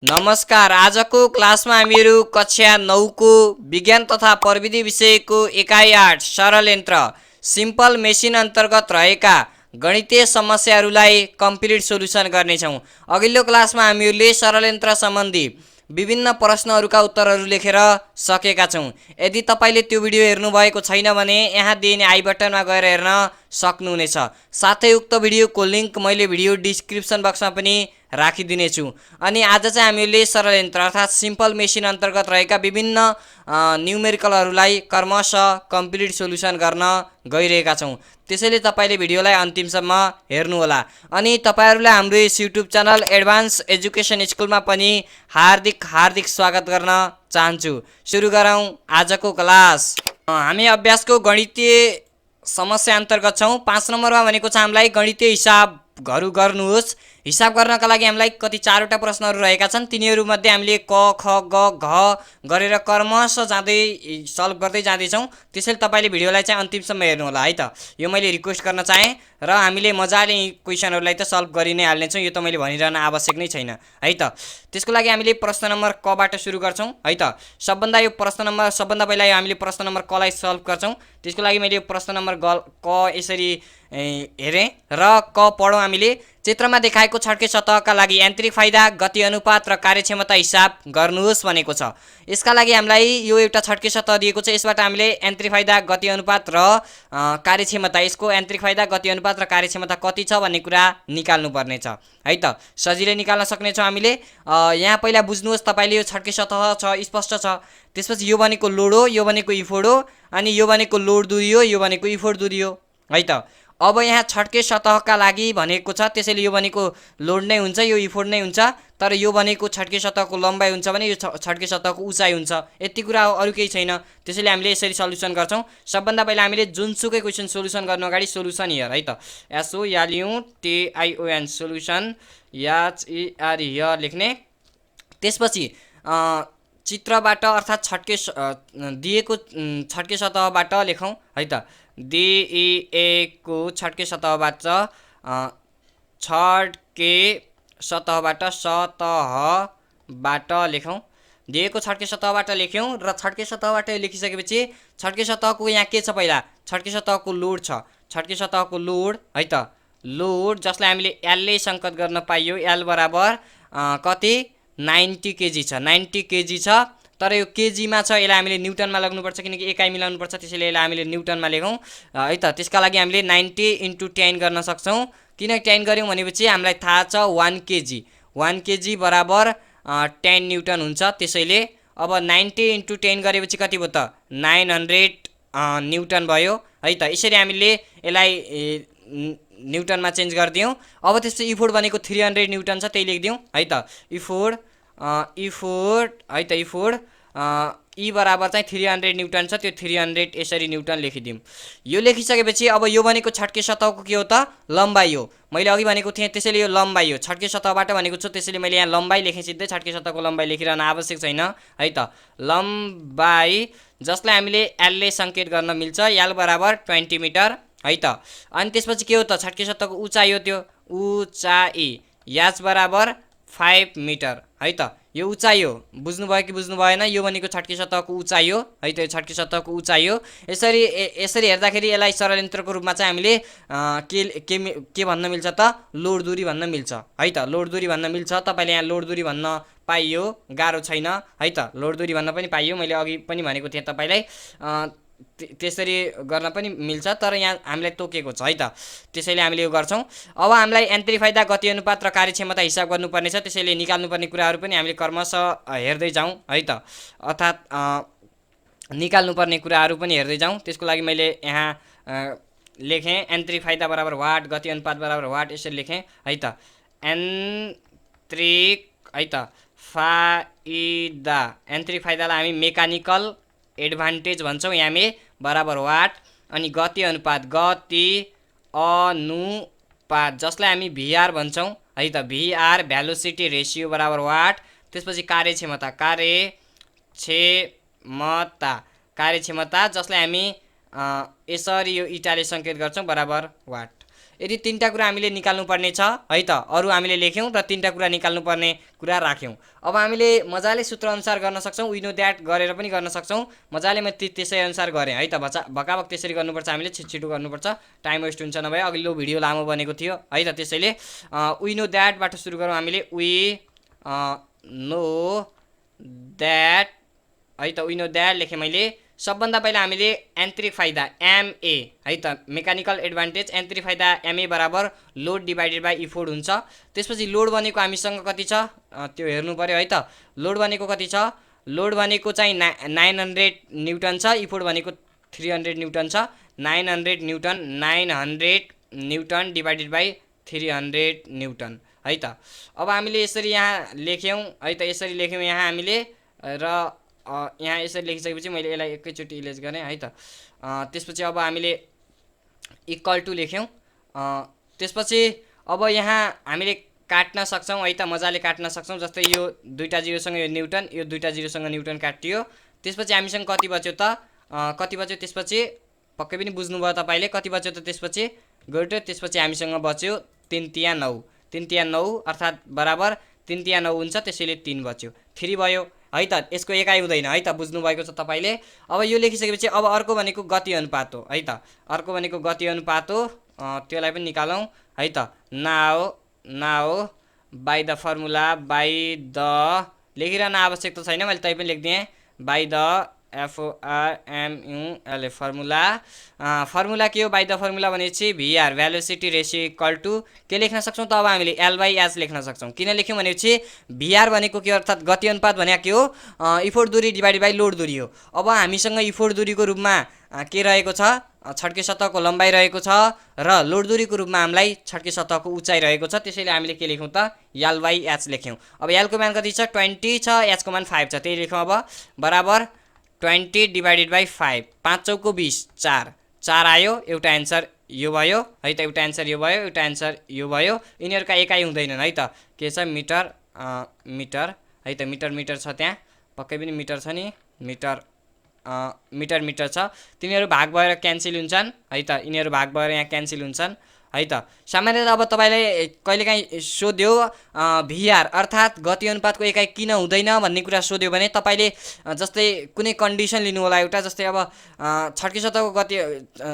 नमस्कार। आजको क्लासमा हामीहरू कक्षा 9 को विज्ञान तथा प्रविधि विषयको एकाइ 8 सरल यन्त्र सिम्पल मेसिन अन्तर्गत रहेका गणितीय समस्याहरूलाई कम्प्लिट सोलुसन गर्नेछौँ। अघिल्लो क्लासमा हामीहरूले सरल यन्त्र सम्बन्धी विभिन्न प्रश्नहरूका उत्तरहरू लेखेर सकेका छौँ। यदि तपाईले त्यो भिडियो हेर्नुभएको छैन भने यहाँ दिइने आई बटनमा गएर हेर्न सक्नुहुनेछ। साथै उक्त भिडियोको लिङ्क मैले भिडियो डिस्क्रिप्सन बक्समा पनि राखिदिनेछु। अनि आज चाहिँ हामीले सरल यन्त्र अर्थात् सिम्पल मेसिन अन्तर्गत रहेका विभिन्न न्युमेरिकलहरूलाई क्रमशः कम्प्लिट सोलुसन गर्न गइरहेका छौँ। त्यसैले तपाईले भिडियोलाई अन्तिमसम्म हेर्नुहोला। अनि तपाईहरुलाई हाम्रो यस युट्युब च्यानल एडभान्स एजुकेसन स्कुलमा पनि हार्दिक स्वागत गर्न चाहन्छु। सुरु गरौँ आजको क्लास। हामी अभ्यासको गणितीय समस्या अन्तर्गत छौँ। 5 नम्बरमा भनेको छ हामीलाई गणितीय हिसाबहरू गर्नुहोस्। हिसाब गर्नका लागि हामीलाई कति 4वटा प्रश्नहरू रहेका छन्। तिनीहरू मध्ये हामीले क ख ग घ गरेर क्रमशः जाँदै सल्भ गर्दै जाँदैछौँ। त्यसैले तपाईले भिडियोलाई चाहिँ अन्तिमसम्म हेर्नु होला है त। यो मैले रिक्वेस्ट गर्न चाहेँ र हामीले मजाले क्वेसनहरूलाई त सल्भ गरि नै हाल्नेछौँ। यो त मैले भनिरहन आवश्यक नै छैन है त। त्यसको लागि हामीले प्रश्न नम्बर क बाट सुरु गर्छौँ है त। सबभन्दा पहिला हामीले प्रश्न नम्बर क लाई सल्भ गर्छौँ। त्यसको लागि मैले प्रश्न नम्बर क यसरी हेरेँ र क पढौँ। हामीले चित्रमा देखाएको छड्के सतहका लागि यान्त्रिक फाइदा, गति अनुपात र कार्यक्षमता हिसाब गर्नुहोस् भनेको छ। यसका लागि हामीलाई यो एउटा छड्के सतह दिएको छ। यसबाट हामीले यान्त्रिक फाइदा, गति अनुपात र कार्यक्षमता, यसको यान्त्रिक फाइदा, गति अनुपात र कार्यक्षमता कति छ भन्ने कुरा निकाल्नु पर्ने छ है त। सजिलै निकाल्न सक्नेछौँ हामीले। यहाँ पहिला बुझ्नुहोस्, तपाईले यो छड्के सतह छ, स्पष्ट छ। त्यसपछि यो भनेको लोड हो, यो भनेको इफोर्ट हो, अनि यो भनेको लोड दूरी हो, यो भनेको इफोर्ट दूरी हो है त। अब यहाँ छड्के सतहका लागि भनेको छ, त्यसैले यो भनेको लोड नै हुन्छ, यो इफोर्ट नै हुन्छ। तर यो भनेको छड्के सतहको लम्बाइ हुन्छ भने यो छड्के सतहको उचाइ हुन्छ। यति कुरा हो, अरू केही छैन। त्यसैले हामीले यसरी सल्युसन गर्छौँ। सबभन्दा पहिला हामीले जुनसुकै क्वेसन सोलुसन गर्नु अगाडि सोलुसन हियर है त, SOLUTION सोलुसन HER हियर लेख्ने। त्यसपछि चित्रबाट अर्थात् दिएको छड्के सतहबाट लेखौँ है त। दिएको छड्के सतहबाट लेखौँ। दिएको छड्के सतहबाट लेख्यौँ र छड्के सतहबाट लेखिसकेपछि छड्के सतहको यहाँ के छ, पहिला छड्के सतहको लोड छ। छड्के सतहको लोड है त, लोड जसलाई हामीले एलले सङ्केत गर्न पाइयो। एल बराबर कति 90 केजी छ। 90 केजी छ, तर यो केजीमा छ। यसलाई हामीले न्युटनमा लाग्नुपर्छ किनकि एकाइ मिलाउनुपर्छ। त्यसैले यसलाई हामीले न्युटनमा लेखौँ है त। त्यसका लागि हामीले 90 × 10 गर्न सक्छौँ। किन 10 गऱ्यौँ भनेपछि हामीलाई थाहा छ 1 केजी। 1 केजी बराबर 10 न्युटन हुन्छ। त्यसैले अब 90 × 10 गरेपछि कति भयो त, 900 न्युटन भयो है त। यसरी हामीले यसलाई न्युटनमा चेन्ज गरिदियौँ। अब त्यसपछि इफोर्ट भनेको 300 न्युटन छ, त्यही लेखिदिउँ है त। इफोर्ट है त, इफोर्ट ई बराबर चाहिँ 300 न्युटन छ, त्यो 300 यसरी न्युटन लेखिदिउँ। यो लेखिसकेपछि अब यो भनेको छड्के सतहको के हो त, लम्बाइ हो। मैले अघि भनेको थिएँ, त्यसैले यो लम्बाइ हो। छड्के सतहबाट भनेको छु, त्यसैले मैले यहाँ लम्बाइ लेखेँ सिधै। छड्के सतहको लम्बाइ लेखिरहन आवश्यक छैन है त। लम्बाइ जसलाई हामीले एलले सङ्केत गर्न मिल्छ, एल बराबर 20 मिटर है त। अनि त्यसपछि के हो त, छड्के सतहको उचाइ हो। त्यो उचाइ एच बराबर 5 मिटर है त। यो उचाइ हो। बुझ्नुभयो कि बुझ्नु भएन? यो भनेको छड्के सतहको उचाइ हो है त। यो छड्के सतहको उचाइ हो। यसरी हेर्दाखेरि यसलाई सरल यन्त्रको रूपमा चाहिँ हामीले के भन्न मिल्छ त, लोड दूरी भन्न मिल्छ है त। लोड दूरी भन्न मिल्छ। तपाईले यहाँ लोड दूरी भन्न पाइयो, गाह्रो छैन है त। लोड दूरी भन्न पनि पाइयो, मैले अघि पनि भनेको थिएँ तपाईलाई। त्यसरी गर्न पनि मिल्छ, तर यहाँ हामीलाई तोकेको छ है त। त्यसैले हामीले यो गर्छौँ। अब हामीलाई यान्त्रिक फाइदा, गति अनुपात र कार्यक्षमता हिसाब गर्नुपर्ने छ। त्यसैले निकाल्नुपर्ने कुराहरू पनि हामीले क्रमशः हेर्दै जाउँ है त। अर्थात् निकाल्नुपर्ने कुराहरू पनि हेर्दै जाउँ। त्यसको लागि मैले यहाँ लेखेँ यान्त्रिक फाइदा बराबर वाट, गति अनुपात बराबर वाट, यसरी लेखेँ है त। यान्त्रिक है त फाइदा, यान्त्रिक फाइदालाई हामी मेकानिकल एडभान्टेज भन्छौँ, यामे बराबर वाट। अनि गति अनुपात जसलाई हामी भिआर भन्छौँ है त। भिआर भेलोसिटी रेसियो बराबर वाट। त्यसपछि कार्यक्षमता जसलाई हामी यसरी यो इटाले सङ्केत गर्छौँ बराबर वाट। यदि तीनटा कुरा हामीले निकाल्नु पर्ने छ है त, अरू हामीले लेख्यौँ र तीनटा कुरा निकाल्नु पर्ने कुरा राख्यौँ। अब हामीले मजाले सूत्र अनुसार गर्न सक्छौँ, वी नो द्याट गरेर पनि गर्न सक्छौँ। मजाले म त्यसै अनुसार गरेँ है त। भकाभक त्यसरी गर्नुपर्छ, हामीले छिटो गर्नुपर्छ, टाइम वेस्ट हुन्छ, नभए अघिल्लो भिडियो लामो बनेको थियो है त। त्यसैले वी नो द्याटबाट सुरु गरौँ हामीले। वी नो द्याट है त, वी नो द्याट लेखेँ मैले। सबभन्दा पहिला हामीले यान्त्रिक फाइदा एमए है त, मेकानिकल एडभान्टेज यान्त्रिक फाइदा एमए बराबर लोड डिभाइडेड बाई इफोर्ट हुन्छ। त्यसपछि लोड भनेको हामीसँग कति छ त्यो हेर्नु पर्यो है त। लोड भनेको कति छ, लोड भनेको चाहिँ 900 न्युटन छ, इफोर्ट भनेको 300 न्युटन छ। 900 न्युटन डिभाइडेड बाई 300 न्युटन है त। अब हामीले यसरी यहाँ लेख्यौँ है त, यसरी लेख्यौँ यहाँ हामीले, र यहाँ यसरी लेखिसकेपछि मैले यसलाई एकैचोटि इरेज गरेँ है त। त्यसपछि अब हामीले इक्वल टु लेख्यौँ। त्यसपछि अब यहाँ हामीले काट्न सक्छौँ है त, मजाले काट्न सक्छौँ। जस्तै यो दुईटा जिरोसँग यो न्युटन, यो दुईटा जिरोसँग न्युटन काटियो। त्यसपछि हामीसँग कति बच्यो त, कति बच्यो त्यसपछि पक्कै पनि बुझ्नुभयो तपाईँले, कति बच्यो त त्यसपछि गयो। त्यसपछि हामीसँग बच्यो 3 तिया 9, 3 तिया 9 अर्थात् बराबर 3 तिया 9 हुन्छ, त्यसैले 3 बच्यो, 3 भयो है त। यसको एकाइ हुँदैन है त, बुझ्नुभएको छ तपाईँले। अब यो लेखिसकेपछि अब अर्को भनेको गति अनुपात हो है त, अर्को भनेको गति अनुपात हो, त्यसलाई पनि निकालौँ है त। Now by the formula, by the लेखिरहन आवश्यक त छैन, मैले तै पनि लेखिदिएँ, by the FORMULA formula. Formula के हो, बाई द फर्मुला भनेपछि VR velocity ratio equal to के लेख्न सक्छौँ त, अब हामीले L/H लेख्न सक्छौँ। किन लेख्यौँ भनेपछि भिआर भनेको के हो, अर्थात् गति अनुपात भनेको के हो, इफोर्ट दूरी डिभाइडेड बाई लोड दूरी हो। अब हामीसँग इफोर्ट दूरीको रूपमा के रहेको छ, छड्के सतहको लम्बाइ रहेको छ, र लोड दूरीको रूपमा हामीलाई छड्के सतहको उचाइ रहेको छ। त्यसैले हामीले के लेख्यौँ त, L/H लेख्यौँ। अब L को मान कति छ, 20 छ, H को मान 5 छ, त्यही लेख्यौँ। अब बराबर 20 डिभाइडेड बाई 5, 5 चौको 20, 4 आयो। एउटा एन्सर यो भयो है त, एउटा एन्सर यो भयो, एउटा एन्सर यो भयो। यिनीहरूका एकाइ हुँदैनन् है त, के छ मिटर है त, मिटर छ त्यहाँ, पक्कै पनि मिटर छ नि, मिटर छ। तिनीहरू भाग भएर क्यान्सल हुन्छन् है त, यिनीहरू भाग भएर यहाँ क्यान्सल हुन्छन् है त। सामान्यतः अब तपाईँलाई कहिलेकाहीँ सोध्यो भिआर अर्थात् गति अनुपातको एकाइ किन हुँदैन भन्ने कुरा सोध्यो भने तपाईँले जस्तै कुनै कन्डिसन लिनु होला एउटा, जस्तै अब छड्के सतहको गति,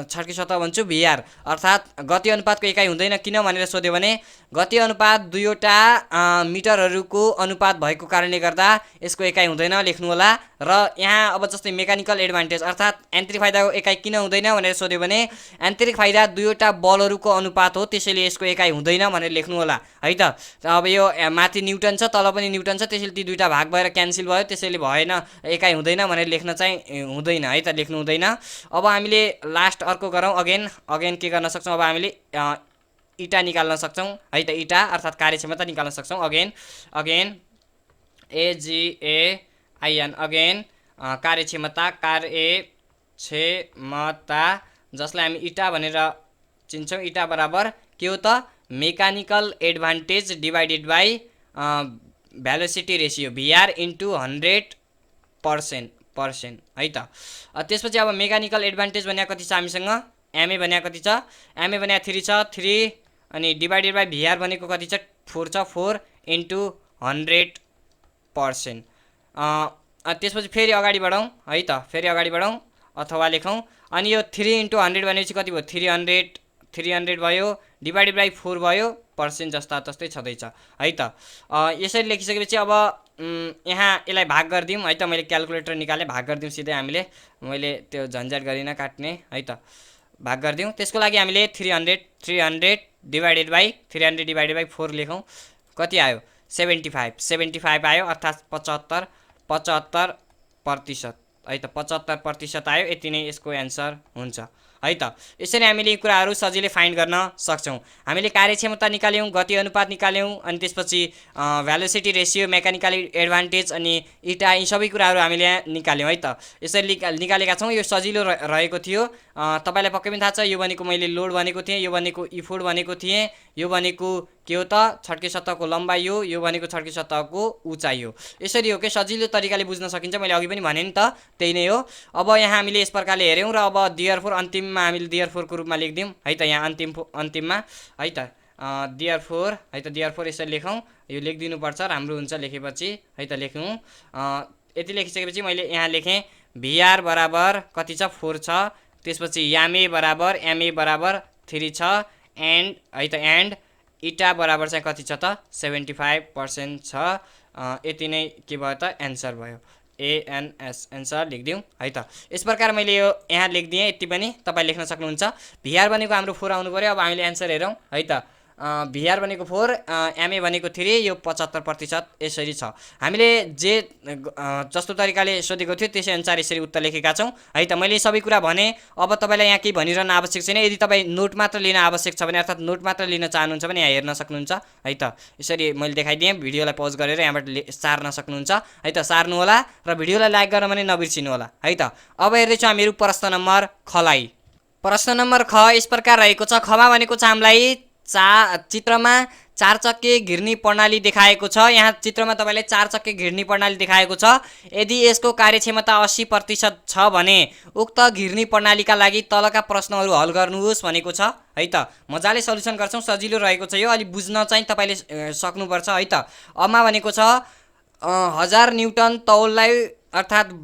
छड्के सतह भन्छु भिआर अर्थात् गति अनुपातको एकाइ हुँदैन किन भनेर सोध्यो भने गति अनुपात दुईवटा मिटरहरूको अनुपात भएको कारणले गर्दा यसको एकाइ हुँदैन लेख्नु होला। र यहाँ अब जस्तै मेकानिकल एडभान्टेज अर्थात् यान्त्रिक फाइदाको एकाइ किन हुँदैन भनेर सोध्यो भने यान्त्रिक फाइदा दुईवटा बलहरूको अनुपात हो, त्यसैले यसको एकाइ हुँदैन भनेर लेख्नु होला है त। अब यो माथि न्युटन छ, तल पनि न्युटन छ, त्यसैले ती दुईटा भाग भएर क्यान्सल भयो, त्यसैले भएन, एकाइ हुँदैन भनेर लेख्न चाहिँ हुँदैन है त, लेख्नु हुँदैन। अब हामीले लास्ट अर्को गरौँ, अगेन के गर्न सक्छौँ, अब हामीले इटा निकाल्न सक्छौँ है त, इटा अर्थात् कार्यक्षमता निकाल्न सक्छौँ। अगेन AGAIN अगेन कार्यक्षमता जसलाई हामी इटा भनेर चिन्छौँ। इटा बराबर के हो त, mechanical advantage divided by velocity ratio भिआर into 100% है त। त्यसपछि अब मेकानिकल एडभान्टेज भन्या कति छ हामीसँग, एमए भन्या कति छ, एमए भन्या 3 छ, 3 अनि डिभाइडेड बाई भिआर भनेको कति छ, 4 छ, 4 इन्टु 100%। त्यसपछि फेरि अगाडि बढौँ है त, फेरि अगाडि बढौँ अथवा लेखौँ। अनि यो 3 इन्टु 100 भनेपछि कति भयो, 300 भयो, डिभाइडेड बाई 4 भयो, पर्सेन्ट जस्ता तस्तै छँदैछ है त। यसरी लेखिसकेपछि अब यहाँ यसलाई भाग गरिदिउँ है त, मैले क्यालकुलेटर निकालेँ, भाग गरिदिउँ सिधै हामीले, मैले त्यो झन्झट गरिनँ काट्ने है त, भाग गरिदिउँ। त्यसको लागि हामीले 300 डिभाइडेड बाई 4 लेखौँ, कति आयो 75 आयो, अर्थात् 75% है त, 75% आयो। यति नै यसको एन्सर हुन्छ है त। यसरी हामीले यी कुराहरू सजिलै फाइन्ड गर्न सक्छौँ। हामीले कार्यक्षमता निकाल्यौँ, गति अनुपात निकाल्यौँ, अनि त्यसपछि भेलोसिटी रेसियो, मेकानिकल एडभान्टेज अनि इटा, यी सबै कुराहरू हामीले यहाँ निकाल्यौँ है त। यसरी निकालेका छौँ। यो सजिलो रहेको थियो, तपाईँलाई पक्कै पनि थाहा छ। यो भनेको मैले लोड भनेको थिएँ, यो भनेको इफोर्ट भनेको थिएँ, यो भनेको के हो त छड्के सतहको लम्बाइ हो, यो भनेको छड्के सतहको उचाइ हो। यसरी हो कि सजिलो तरिकाले बुझ्न सकिन्छ। मैले अघि पनि भने नि त त्यही नै हो। अब यहाँ हामीले यस प्रकारले हेऱ्यौँ र अब देयरफोर अन्तिममा हामीले देयरफोरको रूपमा लेखिदिउँ है त। यहाँ अन्तिममा है त देयरफोर है त, देयरफोर यसरी लेखौँ। यो लेखिदिनुपर्छ, राम्रो हुन्छ लेखेपछि है त। लेखौँ यति लेखिसकेपछि मैले यहाँ लेखेँ भिआर बराबर कति छ 4 छ। त्यसपछि यामे बराबर एमए बराबर 3 छ। एन्ड है त एन्ड इटा बराबर चाहिँ कति छ त 75% छ। यति नै के भयो त एन्सर भयो। एएनएस एन्सर लेखिदिउँ है त। यस प्रकार मैले यो यहाँ लेखिदिएँ। यति पनि तपाईँ लेख्न सक्नुहुन्छ। भिआर भनेको हाम्रो 4 आउनु पऱ्यो। अब हामीले एन्सर हेरौँ है त। भिआर भनेको 4, एमए भनेको 3, यो 75% यसरी छ। हामीले जे जस्तो तरिकाले सोधेको थियो त्यसै अनुसार यसरी उत्तर लेखेका छौँ है त। मैले सबै कुरा भने। अब तपाईँलाई यहाँ केही भनिरहन आवश्यक छैन। यदि तपाईँ नोट मात्र लिन आवश्यक छ भने, अर्थात् नोट मात्र लिन चाहनुहुन्छ भने यहाँ हेर्न सक्नुहुन्छ है त। यसरी मैले देखाइदिएँ। भिडियोलाई पज गरेर यहाँबाट सार्न सक्नुहुन्छ है त। सार्नु होला र भिडियोलाई लाइक गर्न पनि नबिर्सिनु होला है त। अब हेर्दैछौँ हामीहरू प्रश्न नम्बर खलाई। प्रश्न नम्बर ख यस प्रकार रहेको छ। खमा भनेको छ हामीलाई चित्रमा 4 चक्के घिर्नी प्रणाली देखाएको छ। यहाँ चित्रमा तपाईँले 4 चक्के घिर्नी प्रणाली देखाएको छ। यदि यसको कार्यक्षमता 80% छ भने उक्त घिर्नी प्रणालीका लागि तलका प्रश्नहरू हल गर्नुहोस् भनेको छ है त। मजाले सल्युसन गर्छौँ। सजिलो रहेको छ यो। अलि बुझ्न चाहिँ तपाईँले सक्नुपर्छ है त। अमा भनेको छ 1000 न्युटन तौललाई अर्थात्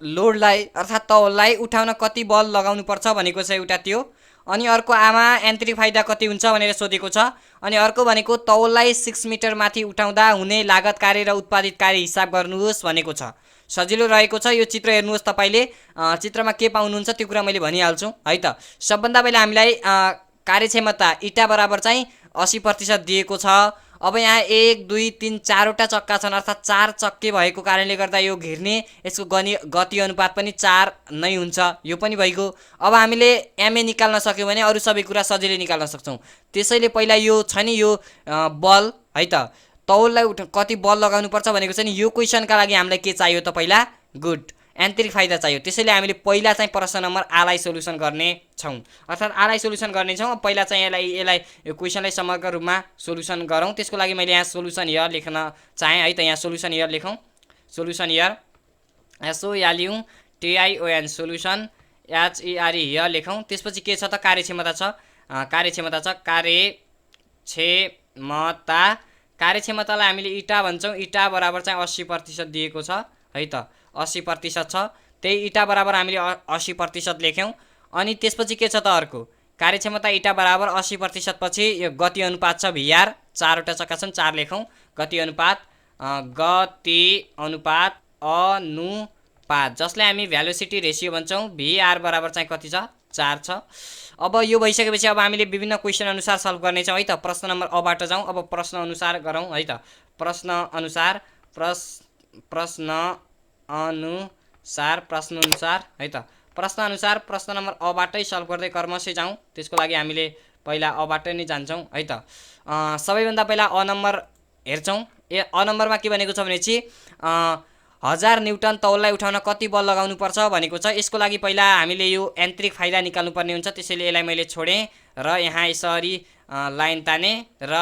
लोडलाई अर्थात् तौललाई उठाउन कति बल लगाउनु पर्छ भनेको छ एउटा त्यो। अनि अर्को आमा यान्त्रिक फाइदा कति हुन्छ भनेर सोधेको छ। अनि अर्को भनेको तौललाई 6 मिटर माथि उठाउँदा हुने लागत कार्य र उत्पादित कार्य हिसाब गर्नुहोस् भनेको छ। सजिलो रहेको छ यो। चित्र हेर्नुहोस् तपाईँले। चित्रमा के पाउनुहुन्छ त्यो कुरा मैले भनिहाल्छु है त। सबभन्दा पहिला हामीलाई कार्यक्षमता इटा बराबर चाहिँ 80% दिएको छ। अब यहाँ 1 2 3 4वटा चक्का छन्, अर्थात् 4 चक्के भएको कारणले गर्दा यो घिर्ने यसको गति अनुपात पनि 4 नै हुन्छ। यो पनि भइगयो। अब हामीले एमए निकाल्न सक्यौँ भने अरू सबै कुरा सजिलै निकाल्न सक्छौँ। त्यसैले पहिला यो छ नि यो बल है त, तौललाई कति बल लगाउनु पर्छ भनेको छ नि। यो क्वेसनका लागि हामीलाई के चाहियो त पहिला गुड यान्त्रिक फाइदा चाहियो। त्यसैले हामीले पहिला चाहिँ प्रश्न नम्बर आलाई सोल्युसन गर्ने छौँ, अर्थात् आलाई सोल्युसन गर्ने छौँ। पहिला चाहिँ यसलाई यो क्वेसनलाई समग्र रूपमा सोल्युसन गरौँ। त्यसको लागि मैले यहाँ सोल्युसन हियर लेख्न चाहेँ है त। यहाँ सोल्युसन हियर लेखौँ। Solution here SOLUTION solution HERE here लेखौँ। त्यसपछि के छ त कार्यक्षमता छ। कार्यक्षमता छ कार्यक्षमतालाई हामीले इटा भन्छौँ। इटा बराबर चाहिँ 80% दिएको छ है त। 80% छ। त्यही इटा बराबर हामीले 80% लेख्यौँ। अनि त्यसपछि के छ त अर्को कार्यक्षमता इटा बराबर 80% पछि यो गति अनुपात छ भिआर। 4वटा चक्का छन् 4 लेखौँ। गति अनुपात जसलाई हामी भेलोसिटी रेसियो भन्छौँ। भिआर बराबर चाहिँ कति छ 4 छ। अब यो भइसकेपछि अब हामीले विभिन्न क्वेसन अनुसार सल्भ गर्नेछौँ है त। प्रश्न नम्बर अबाट जाउँ। अब प्रश्न अनुसार गरौँ है त। प्रश्न अनुसार है त। प्रश्न अनुसार प्रश्न नम्बर अबाटै सल्भ गर्दै कर्मशै जाउँ। त्यसको लागि हामीले पहिला अबाटै नै जान्छौँ है त। सबैभन्दा पहिला अ नम्बर हेर्छौँ। अ नम्बरमा के भनेको छ भने चाहिँ 1000 न्युटन तौललाई उठाउन कति बल लगाउनु पर्छ भनेको छ। यसको लागि पहिला हामीले यो यान्त्रिक फाइदा निकाल्नु पर्ने हुन्छ। त्यसैले यसलाई मैले छोडेँ र यहाँ यसरी लाइन ताने र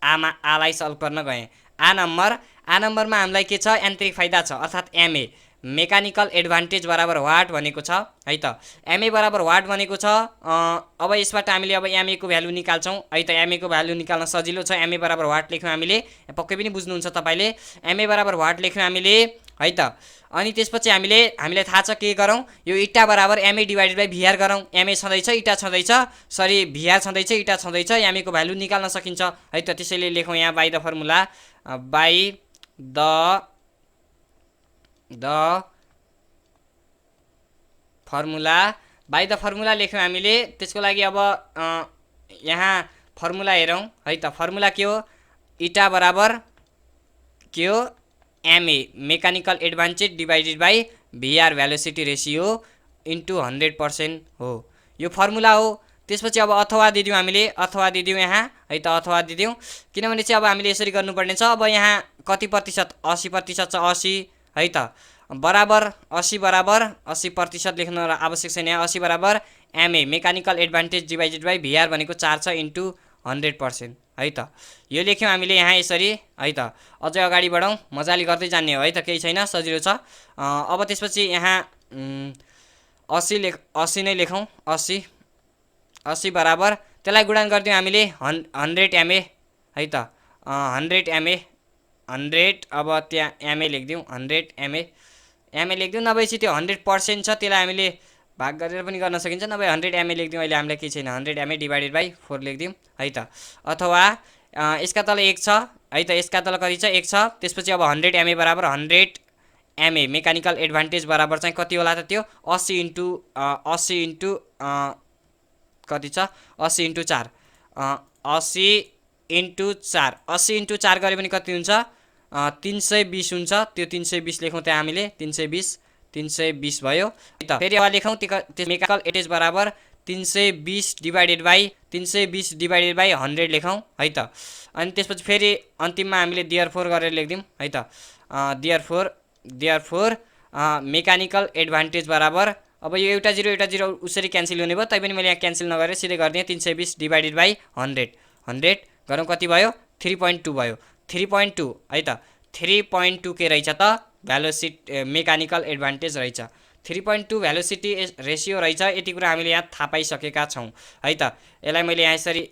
आलाई सल्भ गर्न गएँ। आ नम्बरमा हामीलाई के छ यान्त्रिक फाइदा छ, अर्थात् एमए मेकानिकल एडभान्टेज बराबर वाट भनेको छ है त। एमए बराबर वाट भनेको छ। अब यसबाट हामीले अब एमए को भ्यालु निकाल्छौँ है त। एमए को भ्यालु निकाल्न सजिलो छ। एमए बराबर वाट लेख्यौँ हामीले। पक्कै पनि बुझ्नुहुन्छ तपाईँले। एमए बराबर वाट लेख्यौँ हामीले है त। अनि त्यसपछि हामीलाई थाहा छ के गरौँ, यो इटा बराबर एमए डिभाइडेड बाई भिआर गरौँ। एमए छँदैछ इटा छँदैछ, सरी भिआर छँदैछ इटा छँदैछ। एमए को भ्यालु निकाल्न सकिन्छ है त। त्यसैले लेखौँ यहाँ by the formula by the formula लेख्यौँ हामीले। त्यसको लागि अब यहाँ फर्मुला हेरौँ है त। फर्मुला के हो, इटा बराबर के हो MA mechanical advantage divided by भिआर velocity ratio into 100% हो। यो फर्मुला हो। त्यसपछि अब अथवा दिदियौँ हामीले, अथवा दिदियौँ यहाँ है त। अथवा दिदियौँ किनभने चाहिँ अब हामीले यसरी गर्नुपर्ने छ। अब यहाँ कति प्रतिशत 80% छ 80 है त। बराबर 80% लेख्न आवश्यक छैन यहाँ। 80 बराबर MA mechanical advantage divided by भिआर भनेको 4 छ इन्टु 100% है त। यो लेख्यौँ हामीले यहाँ यसरी है त। अझै अगाडि बढौँ, मजाले गर्दै जान्ने हो है त, केही छैन, सजिलो छ। अब त्यसपछि यहाँ 80 नै लेखौँ। 80 बराबर त्यसलाई गुणन गरिदिउँ हामीले 100 एमए है त। 100 एमए 100 अब त्यहाँ एमए लेखिदिउँ। 100 एमए लेखिदिउँ। नभएपछि त्यो 100% छ, त्यसलाई हामीले भाग गरेर पनि गर्न सकिन्छ। नभए 100 एमए लेखिदिउँ। अहिले हामीलाई केही छैन, 100 एमए डिभाइडेड बाई 4 लेखिदिउँ है त। अथवा यसका तल 1 छ है त, यसका तल कति छ, 1 छ। त्यसपछि अब 100 एमए बराबर 100 एमए मेकानिकल एडभान्टेज बराबर चाहिँ कति होला त, त्यो 80 इन्टु कति छ, 80 इन्टु 4 80 इन्टु 4 गरे पनि कति हुन्छ, 320 हुन्छ। त्यो 320 लेखौँ त्यहाँ हामीले, 320 भयो है त। फेरि अब लेखौँ त्यो मेकानिकल एडभान्टेज बराबर 320 डिभाइडेड बाई 100 लेखौँ है त। अनि त्यसपछि फेरि अन्तिममा हामीले देयरफोर गरेर लेखिदिउँ है त। देयरफोर मेकानिकल एडभान्टेज बराबर, अब यो एउटा जिरो उसरी क्यान्सल हुने भयो, तैपनि मैले यहाँ क्यान्सल नगरेर सिधै गरिदिएँ। 320 डिभाइडेड बाई 100 गरौँ, कति भयो, 3.2 भयो। 3.2 है त। 3.2 के रहेछ त, भेलोसिटी मेकानिकल एडभान्टेज रहेछ। 3.2 भेलोसिटी रेसियो रहेछ। यति कुरा हामीले यहाँ थाहा पाइसकेका छौँ है त। यसलाई मैले यहाँ यसरी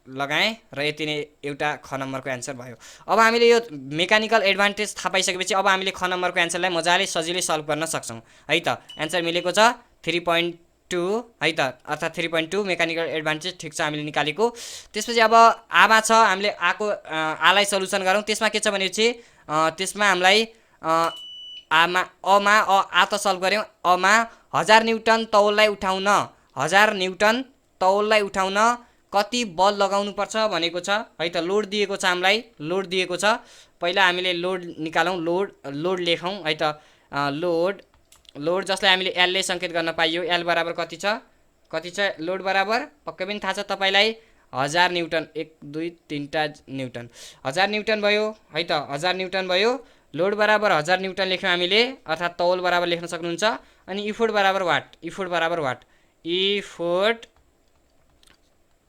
लगाएँ र यति नै एउटा ख नम्बरको एन्सर भयो। अब हामीले यो मेकानिकल एडभान्टेज थाहा पाइसकेपछि अब हामीले ख नम्बरको एन्सरलाई मजाले सजिलै सल्भ गर्न सक्छौँ है त। एन्सर मिलेको छ 3.2 है त, अर्थात् 3.2 मेकानिकल एडभान्टेज ठिक छ हामीले निकालेको। त्यसपछि अब आमा छ, हामीले आको आलाई सल्युसन गरौँ। त्यसमा के छ भनेपछि त्यसमा हामीलाई आ त सल्भ गऱ्यौँ। अमा 1000 न्युटन तौललाई उठाउन कति बल लगाउनु पर्छ भनेको छ है त। लोड दिएको छ हामीलाई, लोड दिएको छ। पहिला हामीले लोड निकालौँ, लोड लेखौँ है त। लोड जसलाई हामीले एल ले सङ्केत गर्न पाइयो। एल बराबर कति छ लोड बराबर पक्कै पनि थाहा छ तपाईँलाई, 1000 न्युटन। 1 2 3टा न्युटन, 1000 न्युटन भयो है त। 1000 न्युटन भयो। लोड बराबर 1000 न्युटन लेख्यौँ हामीले, अर्थात् तौल बराबर लेख्न सक्नुहुन्छ। अनि इफोर्ट बराबर वाट,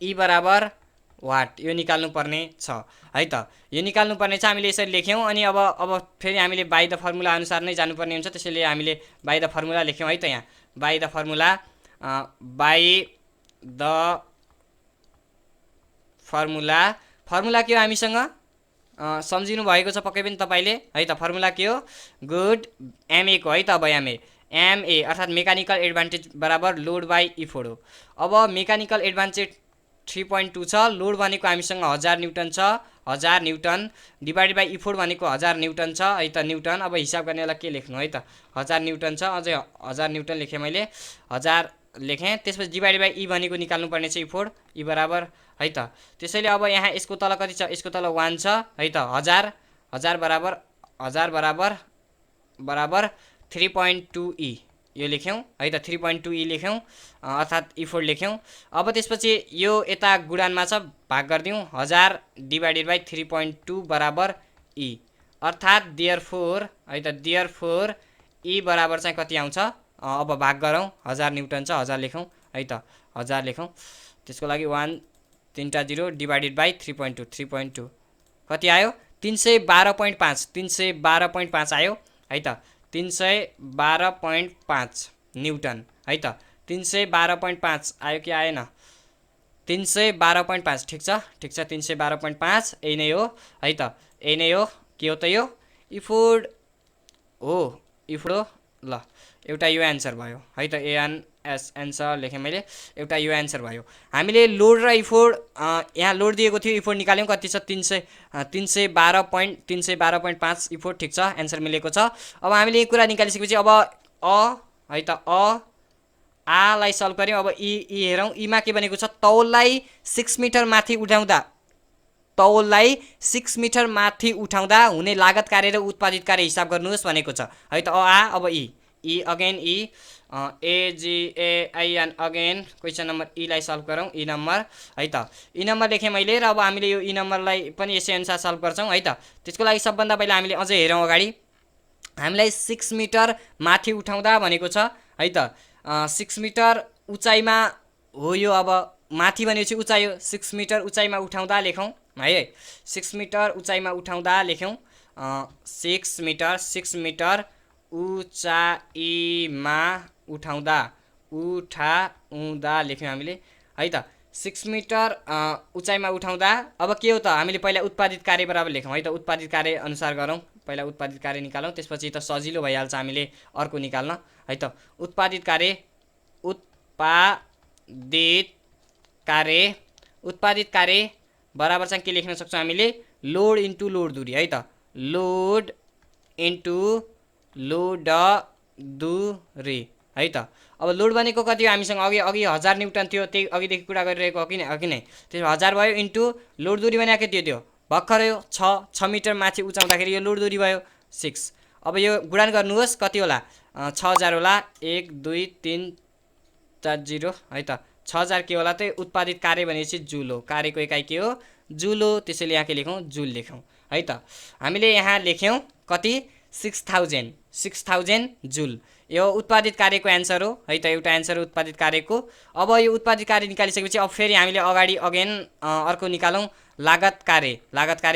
ई बराबर वाट, यो निकाल्नु पर्ने छ है त। यो निकाल्नु पर्ने छ, हामीले यसरी लेख्यौँ। अनि अब फेरि हामीले बाई द फर्मुला अनुसार नै जानुपर्ने हुन्छ। त्यसैले हामीले बाई द फर्मुला लेख्यौँ है त। यहाँ बाई द फर्मुला के हो हामीसँग सम्झिनु भएको छ पक्कै पनि तपाईँले है त। फर्मुला के हो, गुड एमए को है त। अब एमए अर्थात् मेकानिकल एडभान्टेज बराबर लोड बाई इफोर्ट हो। अब मेकानिकल एडभान्टेज 3.2 छ, लोड भनेको हामीसँग 1000 न्युटन छ। 1000 न्युटन डिभाइडेड बाई इफोर्ट भनेको 1000 न्युटन छ है त। न्युटन अब हिसाब गर्ने बेला के लेख्नु है त, 1000 न्युटन छ, अझै 1000 न्युटन लेखेँ मैले, 1000 लेखेँ। त्यसपछि डिभाइडेड बाई ई भनेको निकाल्नु पर्ने छ इफोर्ट, ई बराबर है त। त्यसैले अब यहाँ यसको तल कति छ, यसको तल 1 छ है त। 1000 बराबर 3.2 ई, यो लेख्यौँ है त। 3.2 ई लेख्यौँ, अर्थात् इफोर्ट लेख्यौँ। अब त्यसपछि यो यता गुणानमा छ, भाग गरिदिउँ। 1000 डिभाइडेड बाई 3.2 बराबर ई, अर्थात् देयरफोर है त। देयरफोर ई बराबर चाहिँ कति आउँछ, अब भाग गरौँ। 1000 न्युटन छ, 1000 लेखौँ है त। 1000 लेखौँ, त्यसको लागि 1 3टा 0 डिभाइडेड बाई 3.2 कति आयो, 312.5 आयो है त। 312.5 न्युटन है त। 312.5 आयो कि आएन, 312.5 ठिक छ 312.5 यही नै हो है त। यही नै हो, के हो त यो, इफोर्ट हो। ल एउटा यो एन्सर भयो है त। एन्सर लेखेँ मैले, एउटा यो एन्सर भयो। हामीले लोड र इफोर्ट यहाँ लोड दिएको थियो, इफोर्ट निकाल्यौँ, कति छ 312.5 इफोर्ट ठिक छ, एन्सर मिलेको छ। अब हामीले यो कुरा निकालिसकेपछि अब है त आलाई सल्भ गऱ्यौँ। अब ई हेरौँ, ईमा के भनेको छ, तौललाई 6 मिटर माथि उठाउँदा हुने लागत कार्य र उत्पादित कार्य हिसाब गर्नुहोस् भनेको छ है त। अब E again AGAIN again question number ईलाई सल्भ गरौँ। ई नम्बर है त, ई नम्बर लेखेँ मैले। र अब हामीले यो ई नम्बरलाई पनि यसै अनुसार सल्भ गर्छौँ है त। त्यसको लागि सबभन्दा पहिला हामीले अझै हेरौँ अगाडि, हामीलाई 6 मिटर माथि उठाउँदा भनेको छ है त। 6 मिटर उचाइमा हो यो। अब माथि भनेपछि उचाइ हो, 6 मिटर उचाइमा उठाउँदा लेखौँ है 6 मिटर उचाइमा उठाउँदा लेख्यौँ 6 मिटर उचाइमा उठाउँदा लेख्यौँ हामीले है त 6 मिटर उचाइमा उठाउँदा। अब के हो त, हामीले पहिला उत्पादित कार्य बराबर लेखौँ है त, उत्पादित कार्य अनुसार गरौँ, पहिला उत्पादित कार्य निकालौँ, त्यसपछि त सजिलो भइहाल्छ हामीले अर्को निकाल्न है त। उत्पादित कार्य बराबर चाहिँ के लेख्न सक्छौँ हामीले, लोड इन्टु लोड दूरी है त, लोड इन्टु लोड दूरी है त। अब लोड भनेको कति हो, हामीसँग अघि 1000 न्युटन थियो, त्यही अघिदेखि कुरा गरिरहेको हो कि नै, त्यसो 1000 भयो इन्टु लोड दूरी भनेको के थियो, भर्खर यो 6 मिटर माथि उचाउँदाखेरि यो लोड दूरी भयो 6। अब यो गुणन गर्नुहोस् कति होला, 6000 होला, 1 2 3 4 0 है त। 6000 के होला त, उत्पादित कार्य भनेपछि जुल हो, कार्यको एकाइ के हो, जुल हो, त्यसैले यहाँ के लेखौँ, जुल लेखौँ है त। हामीले यहाँ लेख्यौँ कति, 6000 जुल, यो उत्पादित कार्यको एन्सर हो है त, एउटा एन्सर हो उत्पादित कार्यको। अब यो उत्पादित कार्य निकालिसकेपछि अब फेरि हामीले अगाडि अगेन अर्को निकालौँ, लागत कार्य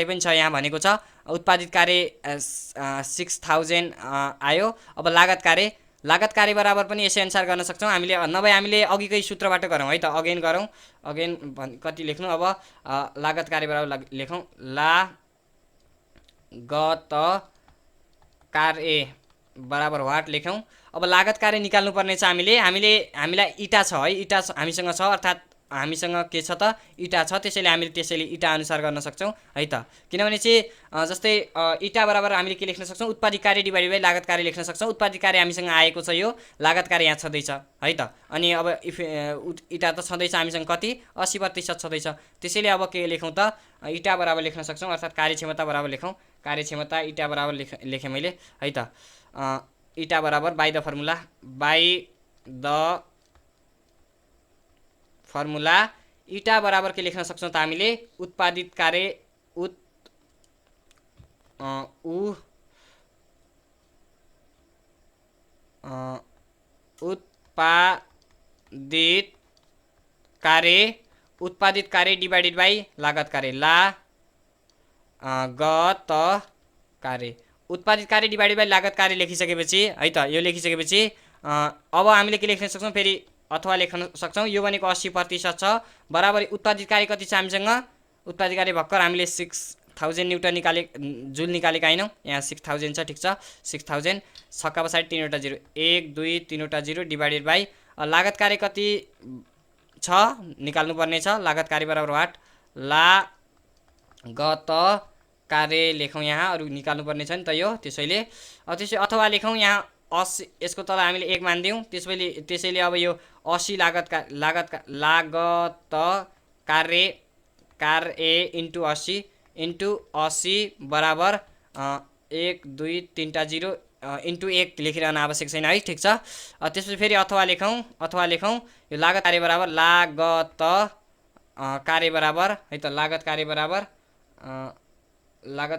पनि छ यहाँ भनेको छ, उत्पादित कार्य 6000 आयो। अब लागत कार्य बराबर पनि यसै अनुसार गर्न सक्छौँ हामीले, नभए हामीले अघिकै सूत्रबाट गरौँ है त, अगेन कति लेख्नु, अब लागत कार्य बराबर लेखौँ, लागत कार्य बराबर वाट लेखौँ। अब लागत कार्य निकाल्नु पर्ने छ हामीलाई इटा छ है, इटा हामीसँग छ, अर्थात् हामीसँग के छ त, इटा छ, त्यसैले इटा अनुसार गर्न सक्छौँ है त। किनभने चाहिँ जस्तै इटा बराबर हामीले के लेख्न सक्छौँ, उत्पादित कार्य डिभाइडेड बाइ लागत कार्य लेख्न सक्छौँ। उत्पादित कार्य हामीसँग आएको छ, यो लागत कार्य यहाँ छँदैछ है त। अनि अब इटा त छँदैछ हामीसँग कति, 80% छँदैछ, त्यसैले अब के लेखौँ त, इटा बराबर लेख्न सक्छौँ, अर्थात् कार्यक्षमता बराबर लेखौँ, कार्यक्षमता इटा बराबर लेखेँ मैले है त। इटा बराबर बाई द फर्मुला इटा बराबर के लेख्न सक्छौँ त हामीले, उत्पादित कार्य उत्पादित कार्य डिभाइडेड बाई लागत कार्य, लागत कार्य, उत्पादित कार्य डिभाइडेड बाइ लागत कार्य लेखिसकेपछि है त, यो लेखिसकेपछि अब हामीले के लेख्न सक्छौँ, फेरि अथवा लेख्न सक्छौँ, यो भनेको 80% छ, बराबर उत्पादित कार्य कति छ हामीसँग, उत्पादित कार्य भर्खर हामीले 6000 न्युटन जुल निकालेका हैनौँ, यहाँ 6000 छ, ठिक छ, 6000 छक्का पछाडि 3वटा 0, 1 2 3वटा 0 डिभाइडेड बाई लागत कार्य कति छ निकाल्नु पर्ने छ, लागत कार्य बराबर वाट, लागत कार्य लेखौँ यहाँ, अरू निकाल्नु पर्ने छ नि त यो, त्यसैले अथवा लेखौँ यहाँ 80, यसको तल हामीले 1 मानिदिउँ, त्यसैले अब यो 80 लागत कार्य इन्टु 80 बराबर 1 2 3टा 0 इन्टु 1 लेखिरहन आवश्यक छैन है, ठिक छ। त्यसपछि फेरि अथवा लेखौँ, यो लागत कार्य बराबर है त, लागत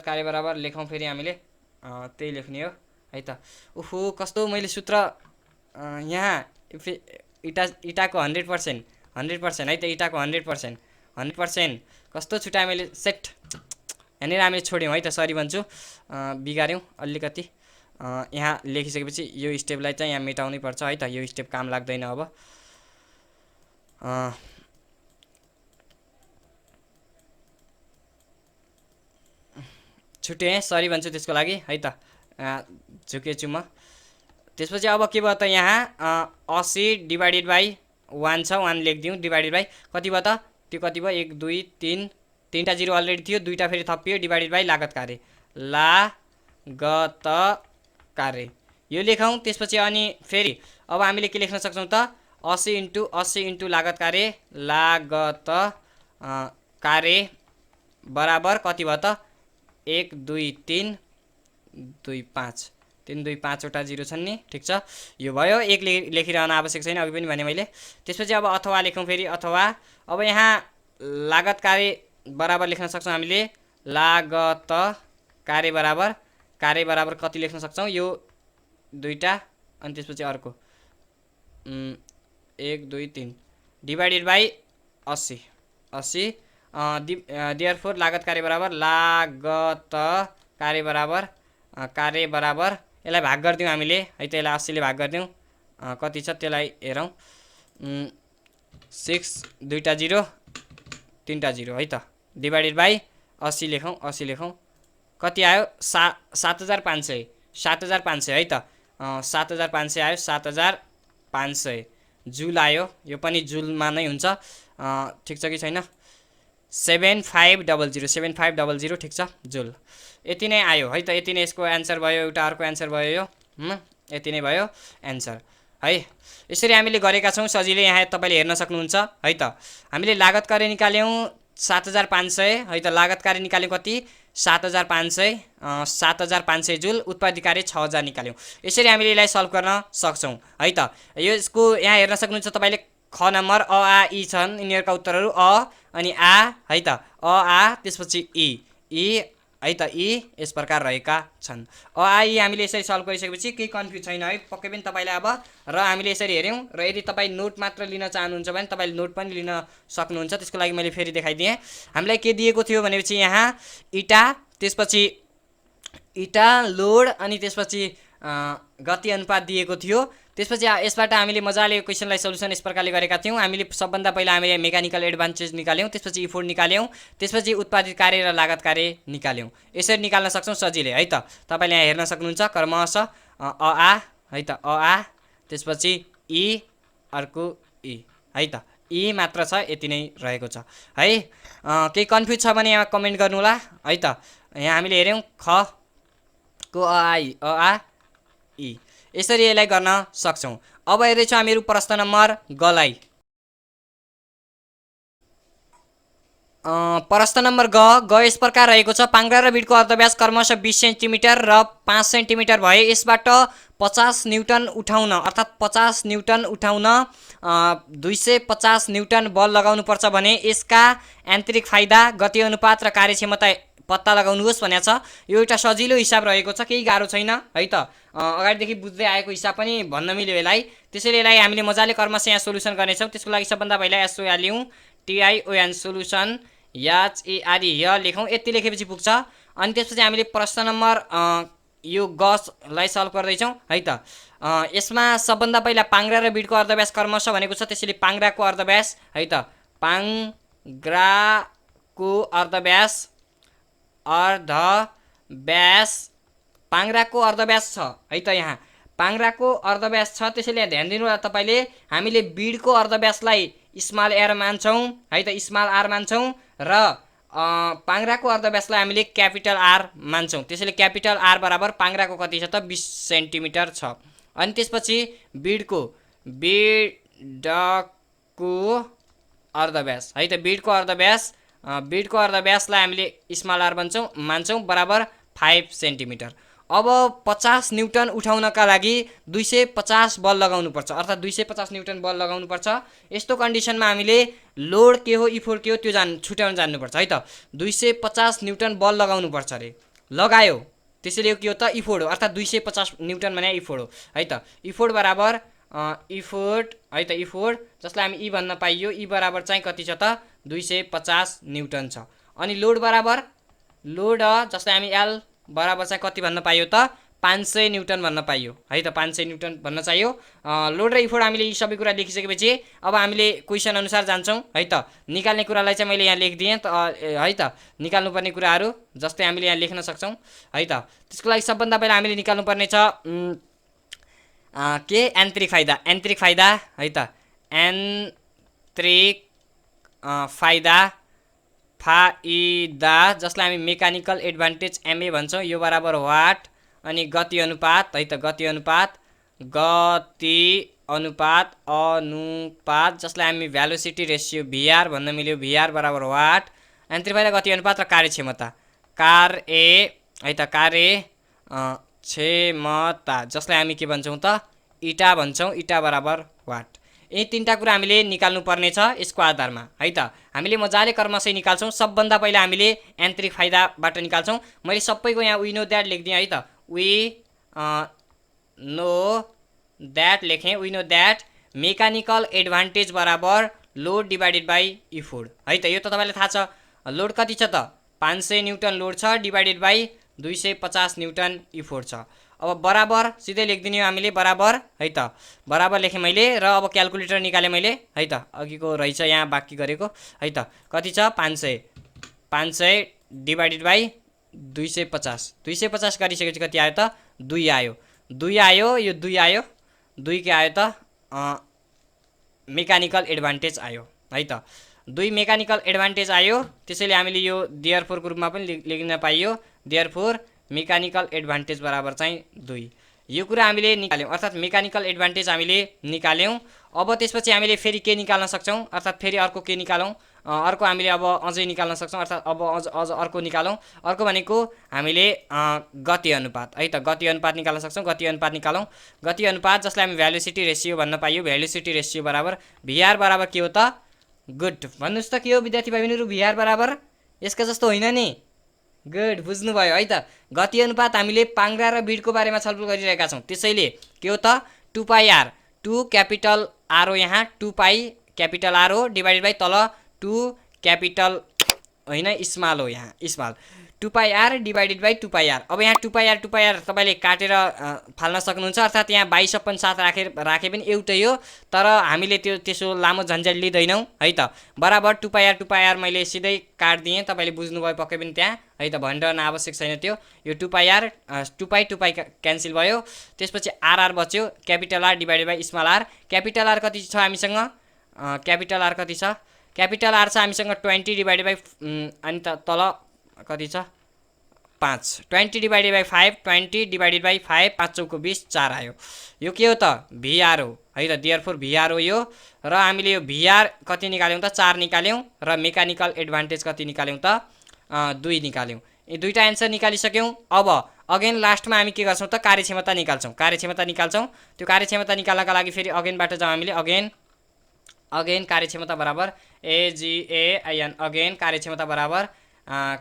कार्य बराबर लेखौँ, फेरि हामीले त्यही लेख्ने हो है त। उफु कस्तो मैले सूत्र यहाँ इटाको 100% है त, इटाको 100% कस्तो छुटाएँ मैले, सेट यहाँनिर हामीले छोड्यौँ है त, सरी भन्छु, बिगाऱ्यौँ अलिकति। यहाँ लेखिसकेपछि यो स्टेपलाई चाहिँ यहाँ मेटाउनै पर्छ है त, यो स्टेप काम लाग्दैन अब। छुटेँ, सरी भन्छु त्यसको लागि है त, झुकेछु म। त्यसपछि अब के भयो त, यहाँ 80 डिभाइडेड बाई 1 छ, 1 लेखिदिउँ, डिभाइडेड बाई कति भयो त, त्यो कति भयो, 1 2 3 3टा 0 अलरेडी थियो, 2टा फेरि थपियो, डिभाइडेड बाई लागत कार्य यो लेखौँ। त्यसपछि अनि फेरि अब हामीले के लेख्न सक्छौँ त, 80 इन्टु लागत कार्य बराबर कति भयो त, 1 2 3 2 5 3 2 5वटा 0 छन् नि, ठिक छ, यो भयो, 1 लेखिरहन आवश्यक छैन, अघि पनि भने मैले। त्यसपछि अब अथवा लेखौँ, फेरि अथवा अब यहाँ लागत कार्य बराबर लेख्न सक्छौँ हामीले, लागत कार्य बराबर कति लेख्न सक्छौँ, यो 2टा अनि त्यसपछि अर्को 1 2 3 डिभाइडेड बाई 80 80 देयरफोर लागत कार्य बराबर लागत कार्य बराबर यसलाई भाग गरिदिउँ हामीले है त। यसलाई 80 ले भाग गरिदिउँ कति छ त्यसलाई हेरौँ 6 दुईटा 0 तीनटा 0 है त डिभाइडेड बाई 80 लेखौँ 80 लेखौँ कति आयो 7500 है त 7500 आयो 7500 जुल आयो। यो पनि जुलमा नै हुन्छ ठिक छ कि छैन 7500 ठिक छ जुल यति नै आयो है त। यति नै यसको एन्सर भयो। एउटा अर्को एन्सर भयो यो यति नै भयो एन्सर है। यसरी हामीले गरेका छौँ सजिलै यहाँ तपाईले हेर्न सक्नुहुन्छ है त। हामीले लागत कार्य निकाल्यौँ 7500 है त लागत कार्य निकाल्यौँ कति 7500 जुल उत्पादित कार्य 6000 निकाल्यौँ। यसरी हामीले यसलाई सल्भ गर्न सक्छौँ है त। यसको यहाँ हेर्न सक्नुहुन्छ तपाईले ख नम्बर अ आ इ छन् यिनीहरूका उत्तरहरू अ अनि आ है त अ आ त्यसपछि इ है त यी यस प्रकार रहेका छन्। अ आ इ हामीले यसरी सल्भ गरिसकेपछि केही कन्फ्युज छैन है पक्कै पनि तपाईलाई अब। र हामीले यसरी हेर्यौँ र यदि तपाईँ नोट मात्र लिन चाहनुहुन्छ भने तपाईले नोट पनि लिन सक्नुहुन्छ। त्यसको लागि मैले फेरि देखाइदिएँ। हामीलाई के दिएको थियो भनेपछि यहाँ इटा त्यसपछि इटा लोड अनि त्यसपछि गति अनुपात दिएको थियो। त्यसपछि यसबाट हामीले मजाले क्वेसनलाई सल्युसन यस प्रकारले गरेका थियौँ। हामीले सबभन्दा पहिला हामीले मेकानिकल एडभान्टेज निकाल्यौँ त्यसपछि इफोर्ट निकाल्यौँ त्यसपछि उत्पादित कार्य र लागत कार्य निकाल्यौँ। यसरी निकाल्न सक्छौँ सजिलै है त। तपाईले यहाँ हेर्न सक्नुहुन्छ क्रमशः अ आ है त अ आ त्यसपछि इ अर्को इ है त इ मात्र छ यति नै रहेको छ है। केही कन्फ्युज छ भने यहाँ कमेन्ट गर्नु होला है त। यहाँ हामीले हेर्यौँ ख को अ आ इ यसरी यसलाई गर्न सक्छौँ। अब हेर्दैछौँ हामीहरू प्रश्न नम्बर गलाई। प्रश्न नम्बर ग यस प्रकार रहेको छ पाङ्ग्रा र बिडको अर्धव्यास क्रमशः 20 सेन्टिमिटर र 5 सेन्टिमिटर भए यसबाट 50 न्युटन उठाउन अर्थात् 50 न्युटन उठाउन 250 न्युटन बल लगाउनुपर्छ भने यसका यान्त्रिक फाइदा गति अनुपात र कार्यक्षमता पत्ता लगाउनुहोस् भनेको छ। यो एउटा सजिलो हिसाब रहेको छ केही गाह्रो छैन है त। अगाडिदेखि बुझ्दै आएको हिसाब पनि भन्न मिल्यो यसलाई। त्यसैले यसलाई हामीले मजाले क्रमशः यहाँ सोल्युसन गर्नेछौँ। त्यसको लागि सबभन्दा पहिला एसओआर लिउँ TION सोल्युसन HARE यहाँ लेखौँ यति लेखेपछि पुग्छ। अनि त्यसपछि हामीले प्रश्न नम्बर यो गलाई सल्भ गर्दैछौँ है त। यसमा सबभन्दा पहिला पाङ्ग्रा र बिडको अर्धव्यास क्रमशः भनेको छ त्यसैले पाङ्ग्राको अर्धव्यास है त पाङ्ग्राको पाङ्ग्राको अर्धव्यास छ है त। यहाँ पाङ्ग्राको अर्धव्यास छ त्यसैले यहाँ ध्यान दिनु होला तपाईले। हामीले बिडको अर्धव्यासलाई स्मल r मान्छौँ है त स्मल r मान्छौँ र पाङ्ग्राको अर्धव्यासलाई हामीले क्यापिटल R मान्छौँ। त्यसैले क्यापिटल R बराबर पाङ्ग्राको कति छ त 20 सेन्टिमिटर छ। अनि त्यसपछि बिडको अर्धव्यास है त बिडको अर्धव्यासलाई हामीले स्मल r मान्छौँ बराबर 5 सेन्टिमिटर। अब 50 न्युटन उठाउनका लागि 250 बल लगाउनुपर्छ अर्थात् 250 न्युटन बल लगाउनुपर्छ। यस्तो कन्डिसनमा हामीले लोड के हो इफोर्ट के हो त्यो छुट्याउन जान्नुपर्छ है त। 250 न्युटन बल लगाउनुपर्छ अरे लगायो त्यसैले यो के हो त इफोर्ट हो अर्थात् 250 न्युटन भने इफोर्ट हो है त। इफोर्ट बराबर इफोर्ट है त इफोर्ट जसलाई हामी इ भन्न पाइयो इ बराबर चाहिँ कति छ त 250 न्युटन छ। अनि लोड बराबर लोड जसलाई हामी L बराबर चाहिँ कति भन्न पाइयो त 500 न्युटन भन्न पाइयो है त 500 न्युटन भन्न चाहियो। लोड र इफोर्ट हामीले यी सबै कुरा लेखिसकेपछि अब हामीले क्वेसन अनुसार जान्छौँ है त। निकाल्ने कुरालाई चाहिँ मैले यहाँ लेखिदिएँ है त निकाल्नुपर्ने कुराहरू जस्तै हामीले यहाँ लेख्न सक्छौँ है त। त्यसको लागि सबभन्दा पहिला हामीले निकाल्नुपर्ने छ के यान्त्रिक फाइदा है त यान्त्रिक फाइदा जसलाई हामी मेकानिकल एडभान्टेज MA भन्छौँ यो बराबर वाट अनि गति अनुपात है त गति अनुपात जसलाई हामी भेलोसिटी रेसियो VR भन्न मिल्यो VR बराबर वाट यान्त्रिक फाइदा गति अनुपात र कार्यक्षमता है त कार्यक्षमता जसलाई हामी के भन्छौँ त इटा भन्छौँ इटा बराबर वाट। यी तीनटा कुरा हामीले निकाल्नु पर्ने छ यसको आधारमा है त। हामीले मजाले क्रमशः निकाल्छौँ। सबभन्दा पहिला हामीले यान्त्रिक फाइदाबाट निकाल्छौँ। मैले सबैको यहाँ वी नो द्याट लेखिदिएँ है त वी नो द्याट लेखेँ we know that mechanical advantage बराबर लोड डिभाइडेड बाई इफोर्ट है त। यो त तपाईँलाई थाहा छ लोड कति छ त 500 न्युटन लोड छ डिभाइडेड बाई 250 न्युटन इफोर्ट छ। अब बराबर सिधै लेखिदिने हो हामीले बराबर है त, बराबर लेखेँ मैले र अब क्यालकुलेटर निकालेँ मैले है त, अघिको रहेछ यहाँ बाँकी गरेको है त। कति छ 500 डिभाइडेड बाई 250 गरिसकेपछि कति आयो त 2 आयो, 2 आयो, यो 2 आयो, 2 के आयो त मेकानिकल एडभान्टेज आयो है त। 2 मेकानिकल एडभान्टेज आयो, त्यसैले हामीले यो देयरफोरको रूपमा पनि लेख्न पाइयो। देयरफोर मेकानिकल एडभान्टेज बराबर चाहिँ 2। यो कुरा हामीले निकाल्यौँ, अर्थात् मेकानिकल एडभान्टेज हामीले निकाल्यौँ। अब त्यसपछि हामीले फेरि के निकाल्न सक्छौँ, अर्थात् फेरि अर्को के निकालौँ, अर्को हामीले अब अझै निकाल्न सक्छौँ, अर्थात् अब अझ अर्को निकालौँ। अर्को भनेको हामीले गति अनुपात है त, गति अनुपात निकाल्न सक्छौँ। गति अनुपात निकालौँ, गति अनुपात जसलाई हामी भेलोसिटी रेसियो भन्न पाइयो। भेलोसिटी रेसियो बराबर भिआर बराबर के हो त, गुड भन्नुहोस् त के हो विद्यार्थी भाइ बहिनीहरू, भिआर बराबर यसका जस्तो होइन नि, गुड बुझ्नुभयो है त। गति अनुपात हामीले पाङ्ग्रा र बिडको बारेमा छलफल गरिरहेका छौँ, त्यसैले के हो त 2 पाई आर, 2 क्यापिटल आर हो यहाँ, 2 पाई क्यापिटल आर हो डिभाइडेड बाई तल 2 क्यापिटल होइन स्मल हो यहाँ small, 2 pi R divided by 2 pi R. अब यहाँ 2 पाई आर तपाईँले काटेर फाल्न सक्नुहुन्छ, अर्थात् यहाँ 22 पनि साथ राखे पनि एउटै हो, तर हामीले त्यसो लामो झन्झट लिँदैनौँ है त। बराबर 2 पाई आर मैले सिधै काटिदिएँ, तपाईँले बुझ्नुभयो पक्कै पनि त्यहाँ है त, भनिरहन आवश्यक छैन त्यो। यो 2 पाई क्यान्सल भयो, त्यसपछि आर बच्यो, capital R divided by small R. Capital R कति छ हामीसँग, क्यापिटल आर कति छ, क्यापिटल आर छ हामीसँग 20 डिभाइडेड बाई अनि तल कति छ 5, 20 डिभाइडेड बाई 5, 20 डिभाइडेड बाई 5, 5 चौको 20, 4 आयो। यो के हो त भिआर हो है त, देयरफोर भिआर हो यो। र हामीले यो भिआर कति निकाल्यौँ त 4 निकाल्यौँ, र मेकानिकल एडभान्टेज कति निकाल्यौँ त 2 निकाल्यौँ। यी दुईटा एन्सर निकालिसक्यौँ। अब अगेन लास्टमा हामी के गर्छौँ त कार्यक्षमता निकाल्छौँ, कार्यक्षमता निकाल्छौँ। त्यो कार्यक्षमता निकाल्नका लागि फेरि अगेनबाट जाउँ हामीले, अगेन कार्यक्षमता बराबर AGAIN, अगेन कार्यक्षमता बराबर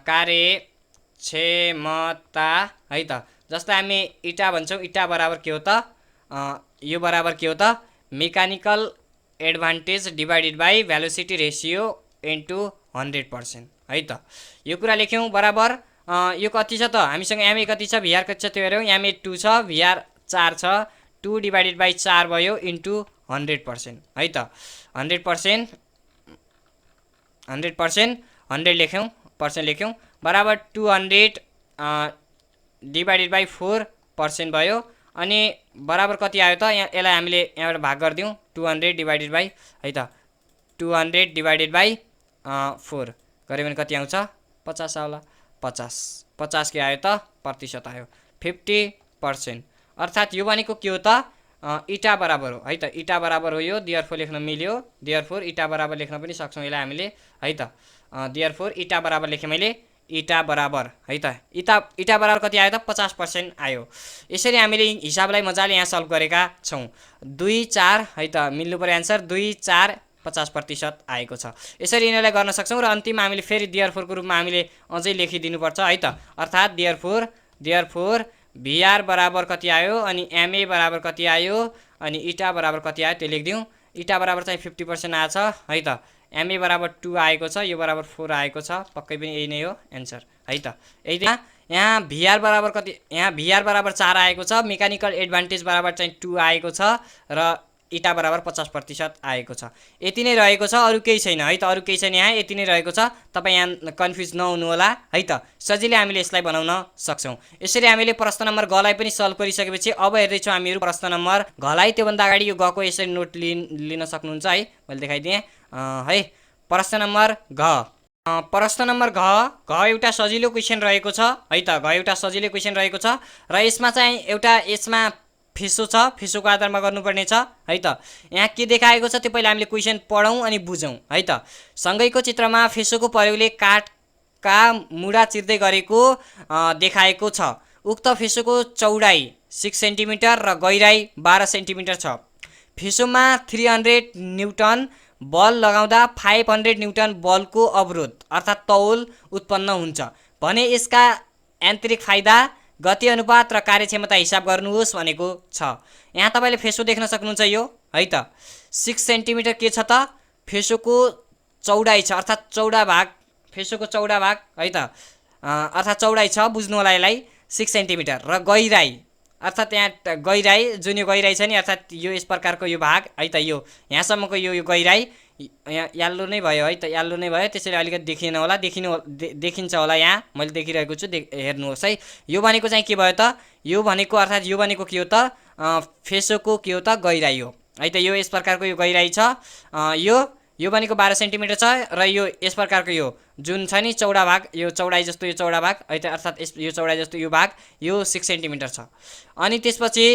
कार्यक्षमता है त। जस्तै हामी इटा भन्छौँ, इटा बराबर के हो त यो बराबर के हो त mechanical advantage divided by velocity ratio into 100% है त। यो कुरा लेख्यौँ बराबर। यो कति छ त हामीसँग एमए कति छ, भिआर कति छ त्यो हेऱ्यौँ, एमए 2 छ, भिआर 4 छ, 2 डिभाइडेड बाई 4 भयो इन्टु 100% है त। 100% 100 लेख्यौँ, पर्सेन्ट लेख्यौँ, बराबर 200 डिभाइडेड बाई 4% भयो। अनि बराबर कति आयो त, यहाँ यसलाई हामीले यहाँबाट भाग गरिदिउँ, 200 डिभाइडेड बाई है त, 200 डिभाइडेड बाई 4 गऱ्यो भने कति आउँछ 50 आउला, 50 के आयो त प्रतिशत आयो 50%। अर्थात् यो भनेको के हो त इटा बराबर हो है त, इटा बराबर हो यो। देयरफोर लेख्न मिल्यो, देयरफोर इटा बराबर लेख्न पनि सक्छौँ यसलाई हामीले है त। देयरफोर इटा बराबर लेखेँ मैले, इटा बराबर है त, इटा बराबर कति आयो त 50% आयो। यसरी हामीले हिसाबलाई मजाले यहाँ सल्भ गरेका छौँ। 2 4 है त मिल्नु पर्यो एन्सर, 2 4 50% आएको छ। यसरी यिनीहरूलाई गर्न सक्छौँ र अन्तिममा हामीले फेरि देयरफोरको रूपमा हामीले अझै लेखिदिनुपर्छ है त। अर्थात् देयरफोर भिआर बराबर कति आयो, अनि एमए बराबर कति आयो, अनि इटा बराबर कति आयो त्यो लेखिदिउँ। इटा बराबर चाहिँ 50% आएछ है त, एमए बराबर 2 आएको छ, यो बराबर 4 आएको छ, पक्कै पनि यही नै हो एन्सर है त। यही यहाँ भिआर बराबर कति, यहाँ भिआर बराबर 4 आएको छ, मेकानिकल एडभान्टेज बराबर चाहिँ 2 आएको छ, र इटा बराबर 50% आएको छ। यति नै रहेको छ, अरू केही छैन है त, अरू केही छैन यहाँ, यति नै रहेको छ। तपाईँ यहाँ कन्फ्युज नहुनु होला है त, सजिलै हामीले यसलाई बनाउन सक्छौँ। यसरी हामीले प्रश्न नम्बर घलाई पनि सल्भ गरिसकेपछि अब हेर्दैछौँ हामीहरू प्रश्न नम्बर घलाई। त्योभन्दा अगाडि यो घको यसरी नोट लिन सक्नुहुन्छ है, मैले देखाइदिएँ है। प्रश्न नम्बर घ, प्रश्न नम्बर घ एउटा सजिलो क्वेसन रहेको छ है त, घ एउटा सजिलो क्वेसन रहेको छ, र यसमा चाहिँ एउटा यसमा फेसो छ, फेसोको आधारमा गर्नुपर्ने छ है त। यहाँ के देखाएको छ त्यो पहिला हामीले क्वेसन पढौँ अनि बुझौँ है त। सँगैको चित्रमा फेसोको प्रयोगले काठका मुढा चिर्दै गरेको देखाएको छ। उक्त फेसोको चौडाइ 6 सेन्टिमिटर र गहिराई 12 सेन्टिमिटर छ। फेसोमा 300 न्युटन बल लगाउँदा 500 न्युटन बलको अवरोध अर्थात् तौल उत्पन्न हुन्छ भने यसका यान्त्रिक फाइदा, गति अनुपात र कार्यक्षमता हिसाब गर्नुहोस् भनेको छ। यहाँ तपाईँले फेसो देख्न सक्नुहुन्छ यो है त। 6 सेन्टिमिटर के छ त फेसोको चौडाइ छ अर्थात् चौडा भाग, फेसोको चौडा भाग है त, अर्थात् चौडाइ छ बुझ्नु होला यसलाई 6 सेन्टिमिटर, र गहिराइ अर्थात् यहाँ गहिराइ जुन यो गहिराइ छ नि अर्थात् यो यस प्रकारको यो भाग है त, यो यहाँसम्मको यो गहिराइ यहाँ याल्लो नै भयो है त, याल्लो नै भयो, त्यसैले अलिकति देखिएन होला, देखिन्छ होला, यहाँ मैले देखिरहेको छु, हेर्नुहोस् है। यो भनेको चाहिँ के भयो त, यो भनेको अर्थात् यो भनेको के हो त, फेसोको के हो त गहिराइ हो है त। यो यस प्रकारको यो गहिराइ छ, यो भनेको 12 सेन्टिमिटर छ, र यो यस प्रकारको यो जुन छ नि चौडा भाग, यो चौडाइ जस्तो यो चौडा भाग है त, अर्थात् यो चौडाइ जस्तो यो भाग यो 6 सेन्टिमिटर छ। अनि त्यसपछि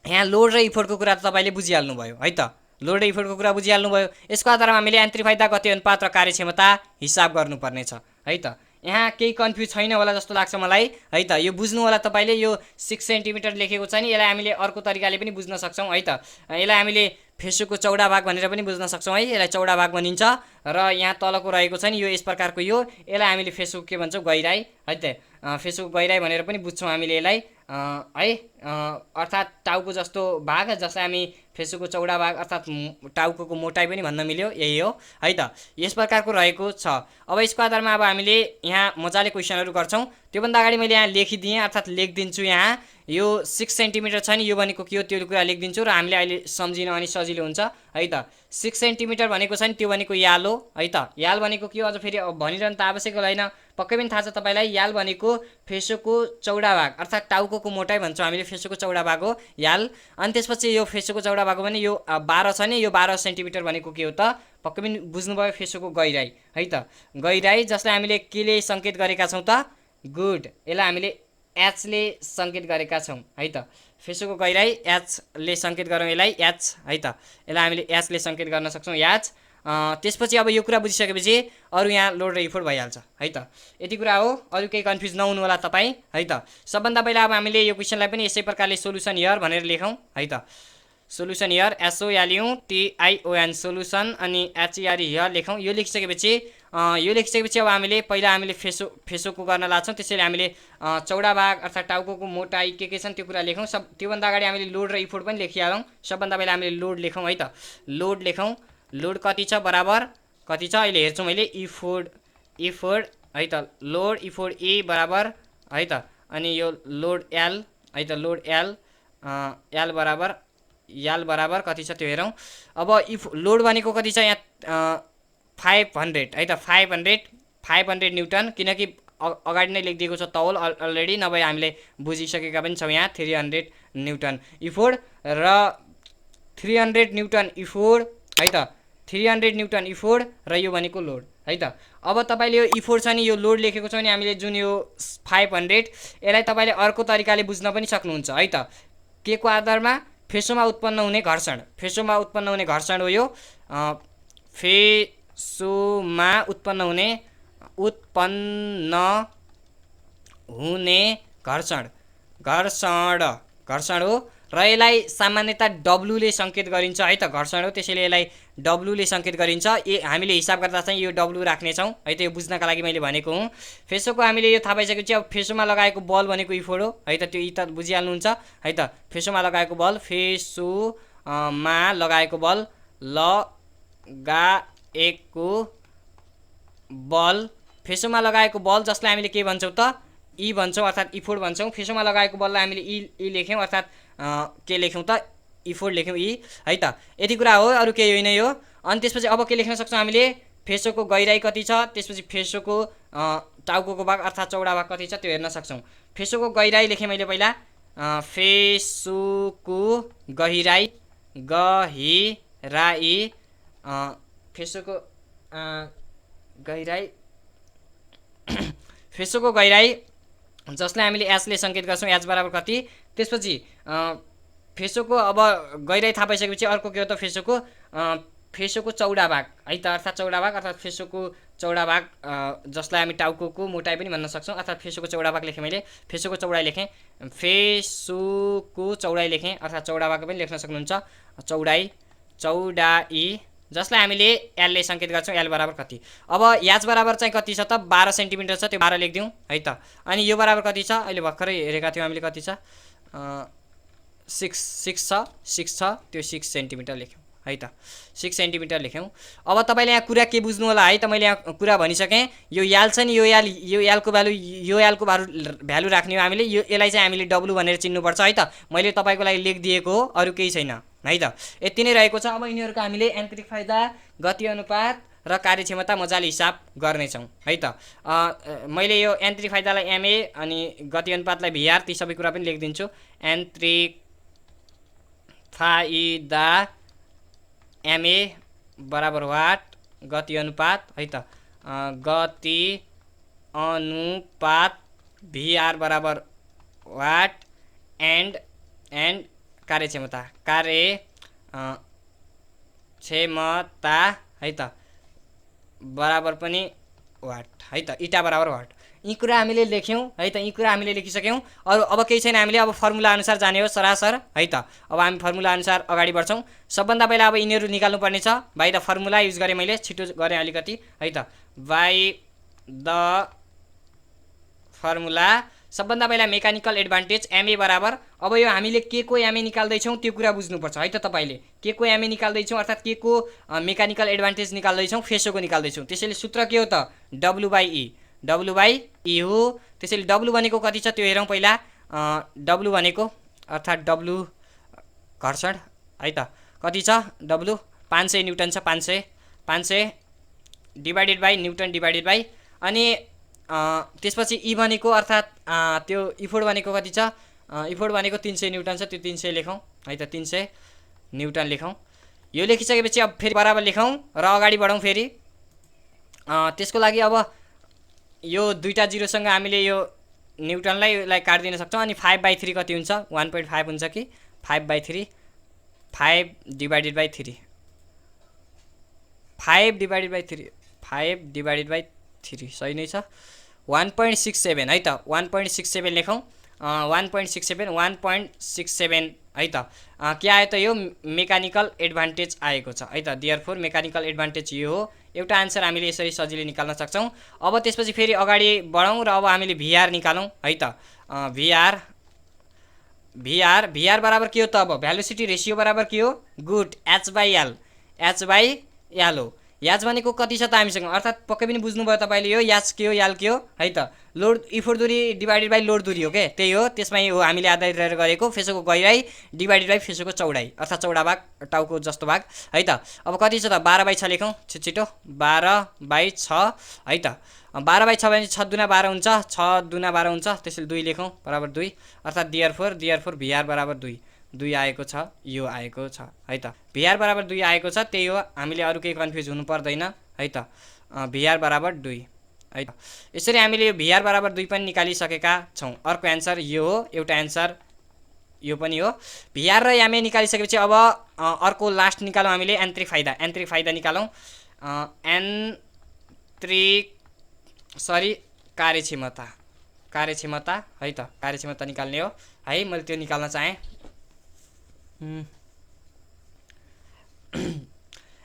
यहाँ लोड र इफोर्टको कुरा त तपाईँले बुझिहाल्नु भयो है त, लोड र इफोर्टको कुरा बुझिहाल्नु भयो। यसको आधारमा हामीले यान्त्रिक गति अनुपात र कार्यक्षमता हिसाब गर्नुपर्ने छ है त। यहाँ केही कन्फ्युज छैन होला जस्तो लाग्छ मलाई है त, यो बुझ्नु होला तपाईँले, यो 6 सेन्टिमिटर लेखेको छ नि, यसलाई हामीले अर्को तरिकाले पनि बुझ्न सक्छौँ है त, यसलाई हामीले फेसोको चौडा भाग भनेर पनि बुझ्न सक्छौँ है, यसलाई चौडा भाग भनिन्छ, र यहाँ तलको रहेको छ नि यो यस प्रकारको यो, यसलाई हामीले फेसोको के भन्छौँ गहिराइ है त, फेसोको गहिराइ भनेर पनि बुझ्छौँ हामीले यसलाई है, अर्थात् टाउको जस्तो भाग जसलाई हामी फेसोको चौडा भाग अर्थात् टाउको मोटाइ पनि भन्न मिल्यो, यही हो है त, यस प्रकारको रहेको छ। अब यसको आधारमा अब हामीले यहाँ मजाले क्वेसनहरू गर्छौँ। त्योभन्दा अगाडि मैले यहाँ लेखिदिएँ अर्थात् लेखिदिन्छु, यहाँ यो 6 सेन्टिमिटर छ नि, यो भनेको के हो त्यो कुरा लेखिदिन्छु, र हामीले अहिले सम्झिन अनि सजिलो हुन्छ है त। 6 सेन्टिमिटर भनेको छ नि त्यो भनेको याल हो है त, याल भनेको के हो अझ फेरि भनिरहनु त आवश्यक होइन, पक्कै पनि थाहा छ तपाईँलाई, याल भनेको फेसोको चौडा भाग अर्थात् टाउको मोटाइ भन्छौँ हामीले, फेसोको चौडा भाग हो याल। अनि त्यसपछि यो फेसोको चौडा भाग हो भने यो 12 छ नि, यो 12 सेन्टिमिटर भनेको के हो त, पक्कै पनि बुझ्नुभयो, फेसोको गहिराइ है त, गहिराइ जसलाई हामीले केले सङ्केत गरेका छौँ त, गुड, यसलाई हामीले एचले सङ्केत गरेका छौँ है त, फेसोको गहिराइ एचले सङ्केत गरौँ यसलाई, एच है त, यसलाई हामीले एचले सङ्केत गर्न सक्छौँ, एच। त्यसपछि अब यो कुरा बुझिसकेपछि अरू यहाँ लोड र इफोर्ट भइहाल्छ है त, यति कुरा हो, अरू केही कन्फ्युज नहुनु होला तपाईँ है त। सबभन्दा पहिला अब हामीले यो क्वेसनलाई पनि यसै प्रकारले सोल्युसन हियर भनेर लेखौँ है त, सोल्युसन हियर SOLUTION सोल्युसन, अनि HER हियर लेखौँ। यो लेखिसकेपछि अब हामीले पहिला हामीले फेसोको गर्न लाग्छौँ, त्यसैले हामीले चौडा भाग अर्थात् टाउको मोटाइ के छन् त्यो कुरा लेखौँ। त्योभन्दा अगाडि हामीले लोड र इफोर्ट पनि लेखिहालौँ। सबभन्दा पहिला हामीले लोड लेखौँ है त, लोड लेखौँ, लोड कति छ बराबर कति छ अहिले हेर्छु मैले, इफोर्ट है त, लोड इफोर्ट E बराबर है त, अनि यो लोड L है त, लोड L बराबर कति छ त्यो हेरौँ। अब लोड भनेको कति छ यहाँ 500 है त, 500 न्युटन, किनकि अगाडि नै लेखिदिएको छ तौल अलरेडी, नभए हामीले बुझिसकेका पनि छौँ यहाँ 300 न्युटन इफोर्ट, र 300 न्युटन इफोर्ट है त, 300 न्युटन इफोर्ट, र यो भनेको लोड है त। अब तपाईँले यो इफोर्ट छ नि, यो लोड लेखेको छ नि हामीले जुन यो 500, यसलाई तपाईँले अर्को तरिकाले बुझ्न पनि सक्नुहुन्छ है त, के को आधारमा, फेसोमा उत्पन्न हुने घर्षण हो यो, फेसोमा उत्पन्न हुने घर्षण हो, र यसलाई सामान्यतः W ले सङ्केत गरिन्छ है त, घर्षण हो त्यसैले यसलाई W ले सङ्केत गरिन्छ। हामीले हिसाब गर्दा चाहिँ यो W राख्नेछौँ है त, यो बुझ्नका लागि मैले भनेको हुँ। फेसोको हामीले यो थाहा पाइसकेपछि अब फेसोमा लगाएको बल भनेको इफोर्ट हो है त, त्यो त बुझिहाल्नुहुन्छ है त, फेसोमा लगाएको बल फेसोमा लगाएको बल जसलाई हामीले के भन्छौँ त, E भन्छौँ अर्थात् इफोर्ट भन्छौँ। फेसोमा लगाएको बललाई हामीले E लेख्यौँ अर्थात् के लेख्यौँ त, इफोर्ट लेख्यौँ E है त, यति कुरा हो, अरू केही होइन यो। अनि त्यसपछि अब के लेख्न सक्छौँ हामीले, फेसोको गहिराइ कति छ, त्यसपछि फेसोको टाउको भाग अर्थात् चौडा भाग कति छ त्यो हेर्न सक्छौँ। फेसोको गहिराइ लेखेँ मैले पहिला, फेसोको गहिराइ जसलाई हामीले एचले सङ्केत गर्छौँ, एच बराबर कति। त्यसपछि फेसोको अब गहिराइ थाहा पाइसकेपछि अर्को के हो त, फेसोको चौडा भाग है त, अर्थात् फेसोको चौडा भाग जसलाई हामी टाउको मोटाइ पनि भन्न सक्छौँ, अर्थात् फेसोको चौडा भाग लेखेँ मैले, फेसोको चौडाइ लेखेँ, अर्थात् चौडा भाग पनि लेख्न सक्नुहुन्छ, चौडाइ जसलाई हामीले L ले सङ्केत गर्छौँ, L बराबर कति। अब याच बराबर चाहिँ कति छ त, 12 सेन्टिमिटर छ, त्यो 12 लेखिदिउँ है त। अनि यो बराबर कति छ, अहिले भर्खरै हेरेका थियौँ हामीले कति छ, 6 छ, त्यो 6 सेन्टिमिटर लेख्यौँ है त 6 सेन्टिमिटर लेख्यौँ। अब तपाईँले यहाँ कुरा के बुझ्नु होला है त, मैले यहाँ कुरा भनिसकेँ। यो याल छ नि, यो यालको भ्यालु राख्ने हो हामीले। यसलाई चाहिँ हामीले डब्लु भनेर चिन्नुपर्छ है त। मैले तपाईँको लागि लेखिदिएको हो, अरू केही छैन है त। यति नै रहेको छ। अब यिनीहरूको हामीले यान्त्रिक फाइदा, गति अनुपात र कार्यक्षमता मजाले हिसाब गर्नेछौँ है त। मैले यो यान्त्रिक फाइदालाई एमए अनि गति अनुपातलाई भिआर, ती सबै कुरा पनि लेखिदिन्छु। यान्त्रिक फाइदा एमए बराबर वाट, गति अनुपात है त, गति अनुपात भिआर बराबर वाट एन्ड कार्यक्षमता है त बराबर पनि वाट है त, इटा बराबर वाट। यी कुरा हामीले लेख्यौँ है त। यी कुरा हामीले लेखिसक्यौँ। अरू अब केही छैन, हामीले अब फर्मुला अनुसार जाने हो सरासर है त। अब हामी फर्मुला अनुसार अगाडि बढ्छौँ। सबभन्दा पहिला अब यिनीहरू निकाल्नुपर्ने छ। बाई द फर्मुला युज गरेँ, मैले छिटो गरेँ अलिकति है त। बाई द फर्मुला सबभन्दा पहिला मेकानिकल एडभान्टेज एमए बराबर, अब यो हामीले के को एमए निकाल्दैछौँ त्यो कुरा बुझ्नुपर्छ है त। तपाईँले के को एमए निकाल्दैछौँ अर्थात् के को मेकानिकल एडभान्टेज निकाल्दैछौँ, फेसोको निकाल्दैछौँ। त्यसैले सूत्र के हो त, डब्लु बाई ई हो। त्यसैले डब्लु भनेको कति छ त्यो हेरौँ पहिला। डब्लु भनेको अर्थात् डब्लु घर्षण है त, कति छ डब्लु, 500 न्युटन छ। 500 divided by newton divided by, अनि त्यसपछि ई भनेको अर्थात् त्यो इफोर्ट भनेको कति छ, इफोर्ट भनेको 300 न्युटन छ। त्यो 300 लेखौँ है त, 300 न्युटन लेखौँ। यो लेखिसकेपछि अब फेरि बराबर लेखौँ र अगाडि बढौँ फेरि। त्यसको लागि अब यो दुईटा जिरोसँग हामीले यो न्युटनलाई काटिदिन सक्छौँ। अनि 5/3 कति हुन्छ, 1.5 हुन्छ कि 5/3, 5 डिभाइडेड बाई 3, 5 डिभाइडेड बाई 3 सही नै छ। 1.67 है त, 1.67 लेखौँ। 1.67 है त। के आयो त, यो मेकानिकल एडभान्टेज आएको छ है त। देयरफोर मेकानिकल एडभान्टेज यो हो। एउटा आन्सर हामीले यसरी सजिलै निकाल्न सक्छौँ। अब त्यसपछि फेरि अगाडि बढौँ र अब हामीले भिआर निकालौँ है त। भिआर बराबर के हो त, अब भ्यालुसिटी रेसियो बराबर के हो, गुड एच बाई एल हो। याच भनेको कति छ त हामीसँग, अर्थात् पक्कै पनि बुझ्नुभयो तपाईँले। यो याच के हो, याल के हो है त, लोड इफोर्ट दूरी डिभाइडेड बाई लोड दूरी हो के, त्यही हो। त्यसमै हो हामीले आधारित रहेर गरेको। फेसोको गहिराई डिभाइडेड बाई फेसोको चौडाइ, अर्थात् चौडा भाग टाउको जस्तो भाग है त। अब कति छ त, 12/6 लेखौँ छिटो। 12/6 है त। 12/6 भने 6 दुना 12 हुन्छ, 6 दुना 12 हुन्छ। त्यसैले 2 लेखौँ बराबर 2, अर्थात् देयरफोर भिआर बराबर 2 आएको छ, यो आएको छ है त। भिआर बराबर 2 आएको छ, त्यही हो। हामीले अरू केही कन्फ्युज हुनु पर्दैन है त। भिआर बराबर 2 है त। यसरी हामीले यो भिआर बराबर 2 पनि निकालिसकेका छौँ। अर्को एन्सर यो हो, एउटा एन्सर यो पनि हो। भिआर र एमए निकालिसकेपछि अब अर्को लास्ट निकालौँ हामीले यान्त्रिक फाइदा निकालौँ। कार्यक्षमता है त, कार्यक्षमता निकाल्ने हो है। मैले त्यो निकाल्न चाहेँ।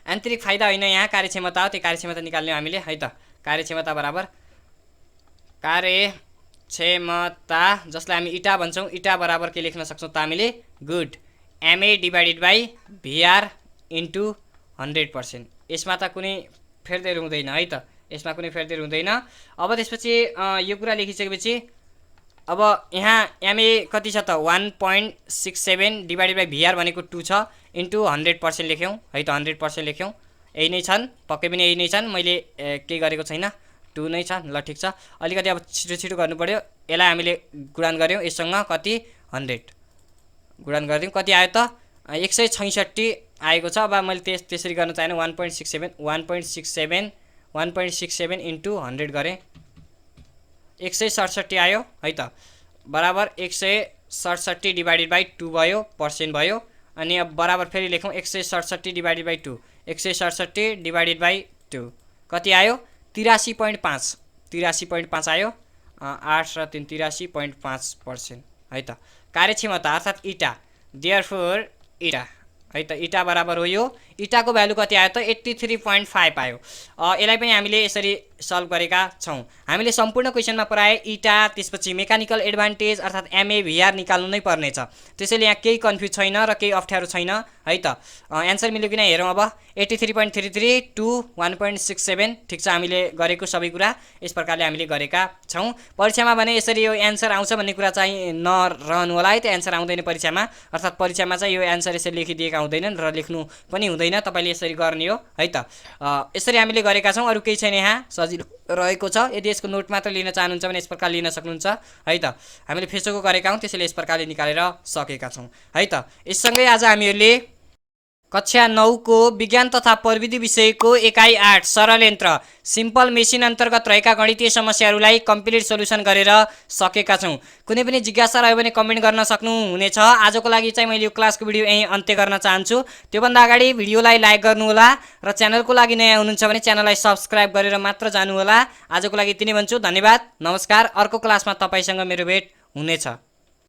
यान्त्रिक फाइदा होइन, यहाँ कार्यक्षमता हो। त्यो कार्यक्षमता निकाल्ने हो हामीले है त। कार्यक्षमता बराबर कार्यक्षमता, जसलाई हामी इटा भन्छौँ, इटा बराबर के लेख्न सक्छौँ त हामीले, good MA divided by भिआर into 100%। यसमा त कुनै फेरदेर हुँदैन है त, यसमा कुनै फेरदेर हुँदैन। अब त्यसपछि यो कुरा लेखिसकेपछि अब यहाँ एमए कति छ त, 1.67 डिभाइडेड बाई भिआर भनेको 2 छ, इन्टु 100% लेख्यौँ है त। 100% लेख्यौँ, यही नै छन्, पक्कै पनि यही नै छन्। मैले केही गरेको छैन, 2 नै छ। ल ठिक छ। अलिकति अब छिटो गर्नु पऱ्यो। यसलाई हामीले गुणन गऱ्यौँ यससँग, कति 100 गुणन गरिदिउँ, कति आयो त 166 आएको छ। अब मैले त्यसरी गर्न चाहेन। 1.67 इन्टु 100 गरेँ, 167 आयो है त। बराबर 167 डिभाइडेड बाई 2 भयो, पर्सेन्ट भयो। अनि अब बराबर फेरि लेखौँ 167 डिभाइडेड बाई 2, 167 डिभाइडेड बाई 2 कति आयो, 83.5 आयो। 8 र 3 83.5% है त। कार्यक्षमता अर्थात् इटा, देयरफोर इटा है त। इटा बराबर हो यो इटाको भ्यालु कति आयो त 83.5 आयो। यसलाई पनि हामीले यसरी सल्भ गरेका छौँ। हामीले सम्पूर्ण क्वेसनमा प्राय इटा त्यसपछि मेकानिकल एडभान्टेज अर्थात् MAVR निकाल्नु नै पर्नेछ। त्यसैले यहाँ केही कन्फ्युज छैन र केही अप्ठ्यारो छैन है त। एन्सर मिल्यो कि नै हेरौँ अब। 83.33 टु 1.67 ठिक छ, हामीले गरेको सबै कुरा यस प्रकारले हामीले गरेका छौँ। परीक्षामा भने यसरी यो एन्सर आउँछ भन्ने कुरा चाहिँ नरहनु होला है, त्यो एन्सर आउँदैन परीक्षामा, अर्थात् परीक्षामा चाहिँ यो एन्सर यसरी लेखिदिएका हुँदैनन् र लेख्नु पनि हुँदैन, तपाईँले यसरी गर्ने हो है त। यसरी हामीले गरेका छौँ, अरू केही छैन, यहाँ सजिलो रहेको छ। यदि यसको नोट मात्र लिन चाहनुहुन्छ भने यस प्रकार लिन सक्नुहुन्छ है त। हामीले फेसोको गरेका हौँ, त्यसैले यस प्रकारले निकालेर सकेका छौँ है त। यससँगै आज हामीहरूले कक्षा 9 को विज्ञान तथा प्रविधि विषयको एकाइ 8 सरल यन्त्र सिम्पल मेसिन अन्तर्गत रहेका गणितीय समस्याहरूलाई कम्प्लिट सोल्युसन गरेर सकेका छौँ। कुनै पनि जिज्ञासा रह्यो भने कमेन्ट गर्न सक्नुहुनेछ। आजको लागि चाहिँ मैले यो क्लासको भिडियो यहीँ अन्त्य गर्न चाहन्छु। त्योभन्दा अगाडि भिडियोलाई लाइक गर्नुहोला र च्यानलको लागि नयाँ हुनुहुन्छ भने च्यानललाई सब्सक्राइब गरेर मात्र जानुहोला। आजको लागि यति नै भन्छु, धन्यवाद, नमस्कार। अर्को क्लासमा तपाईँसँग मेरो भेट हुनेछ।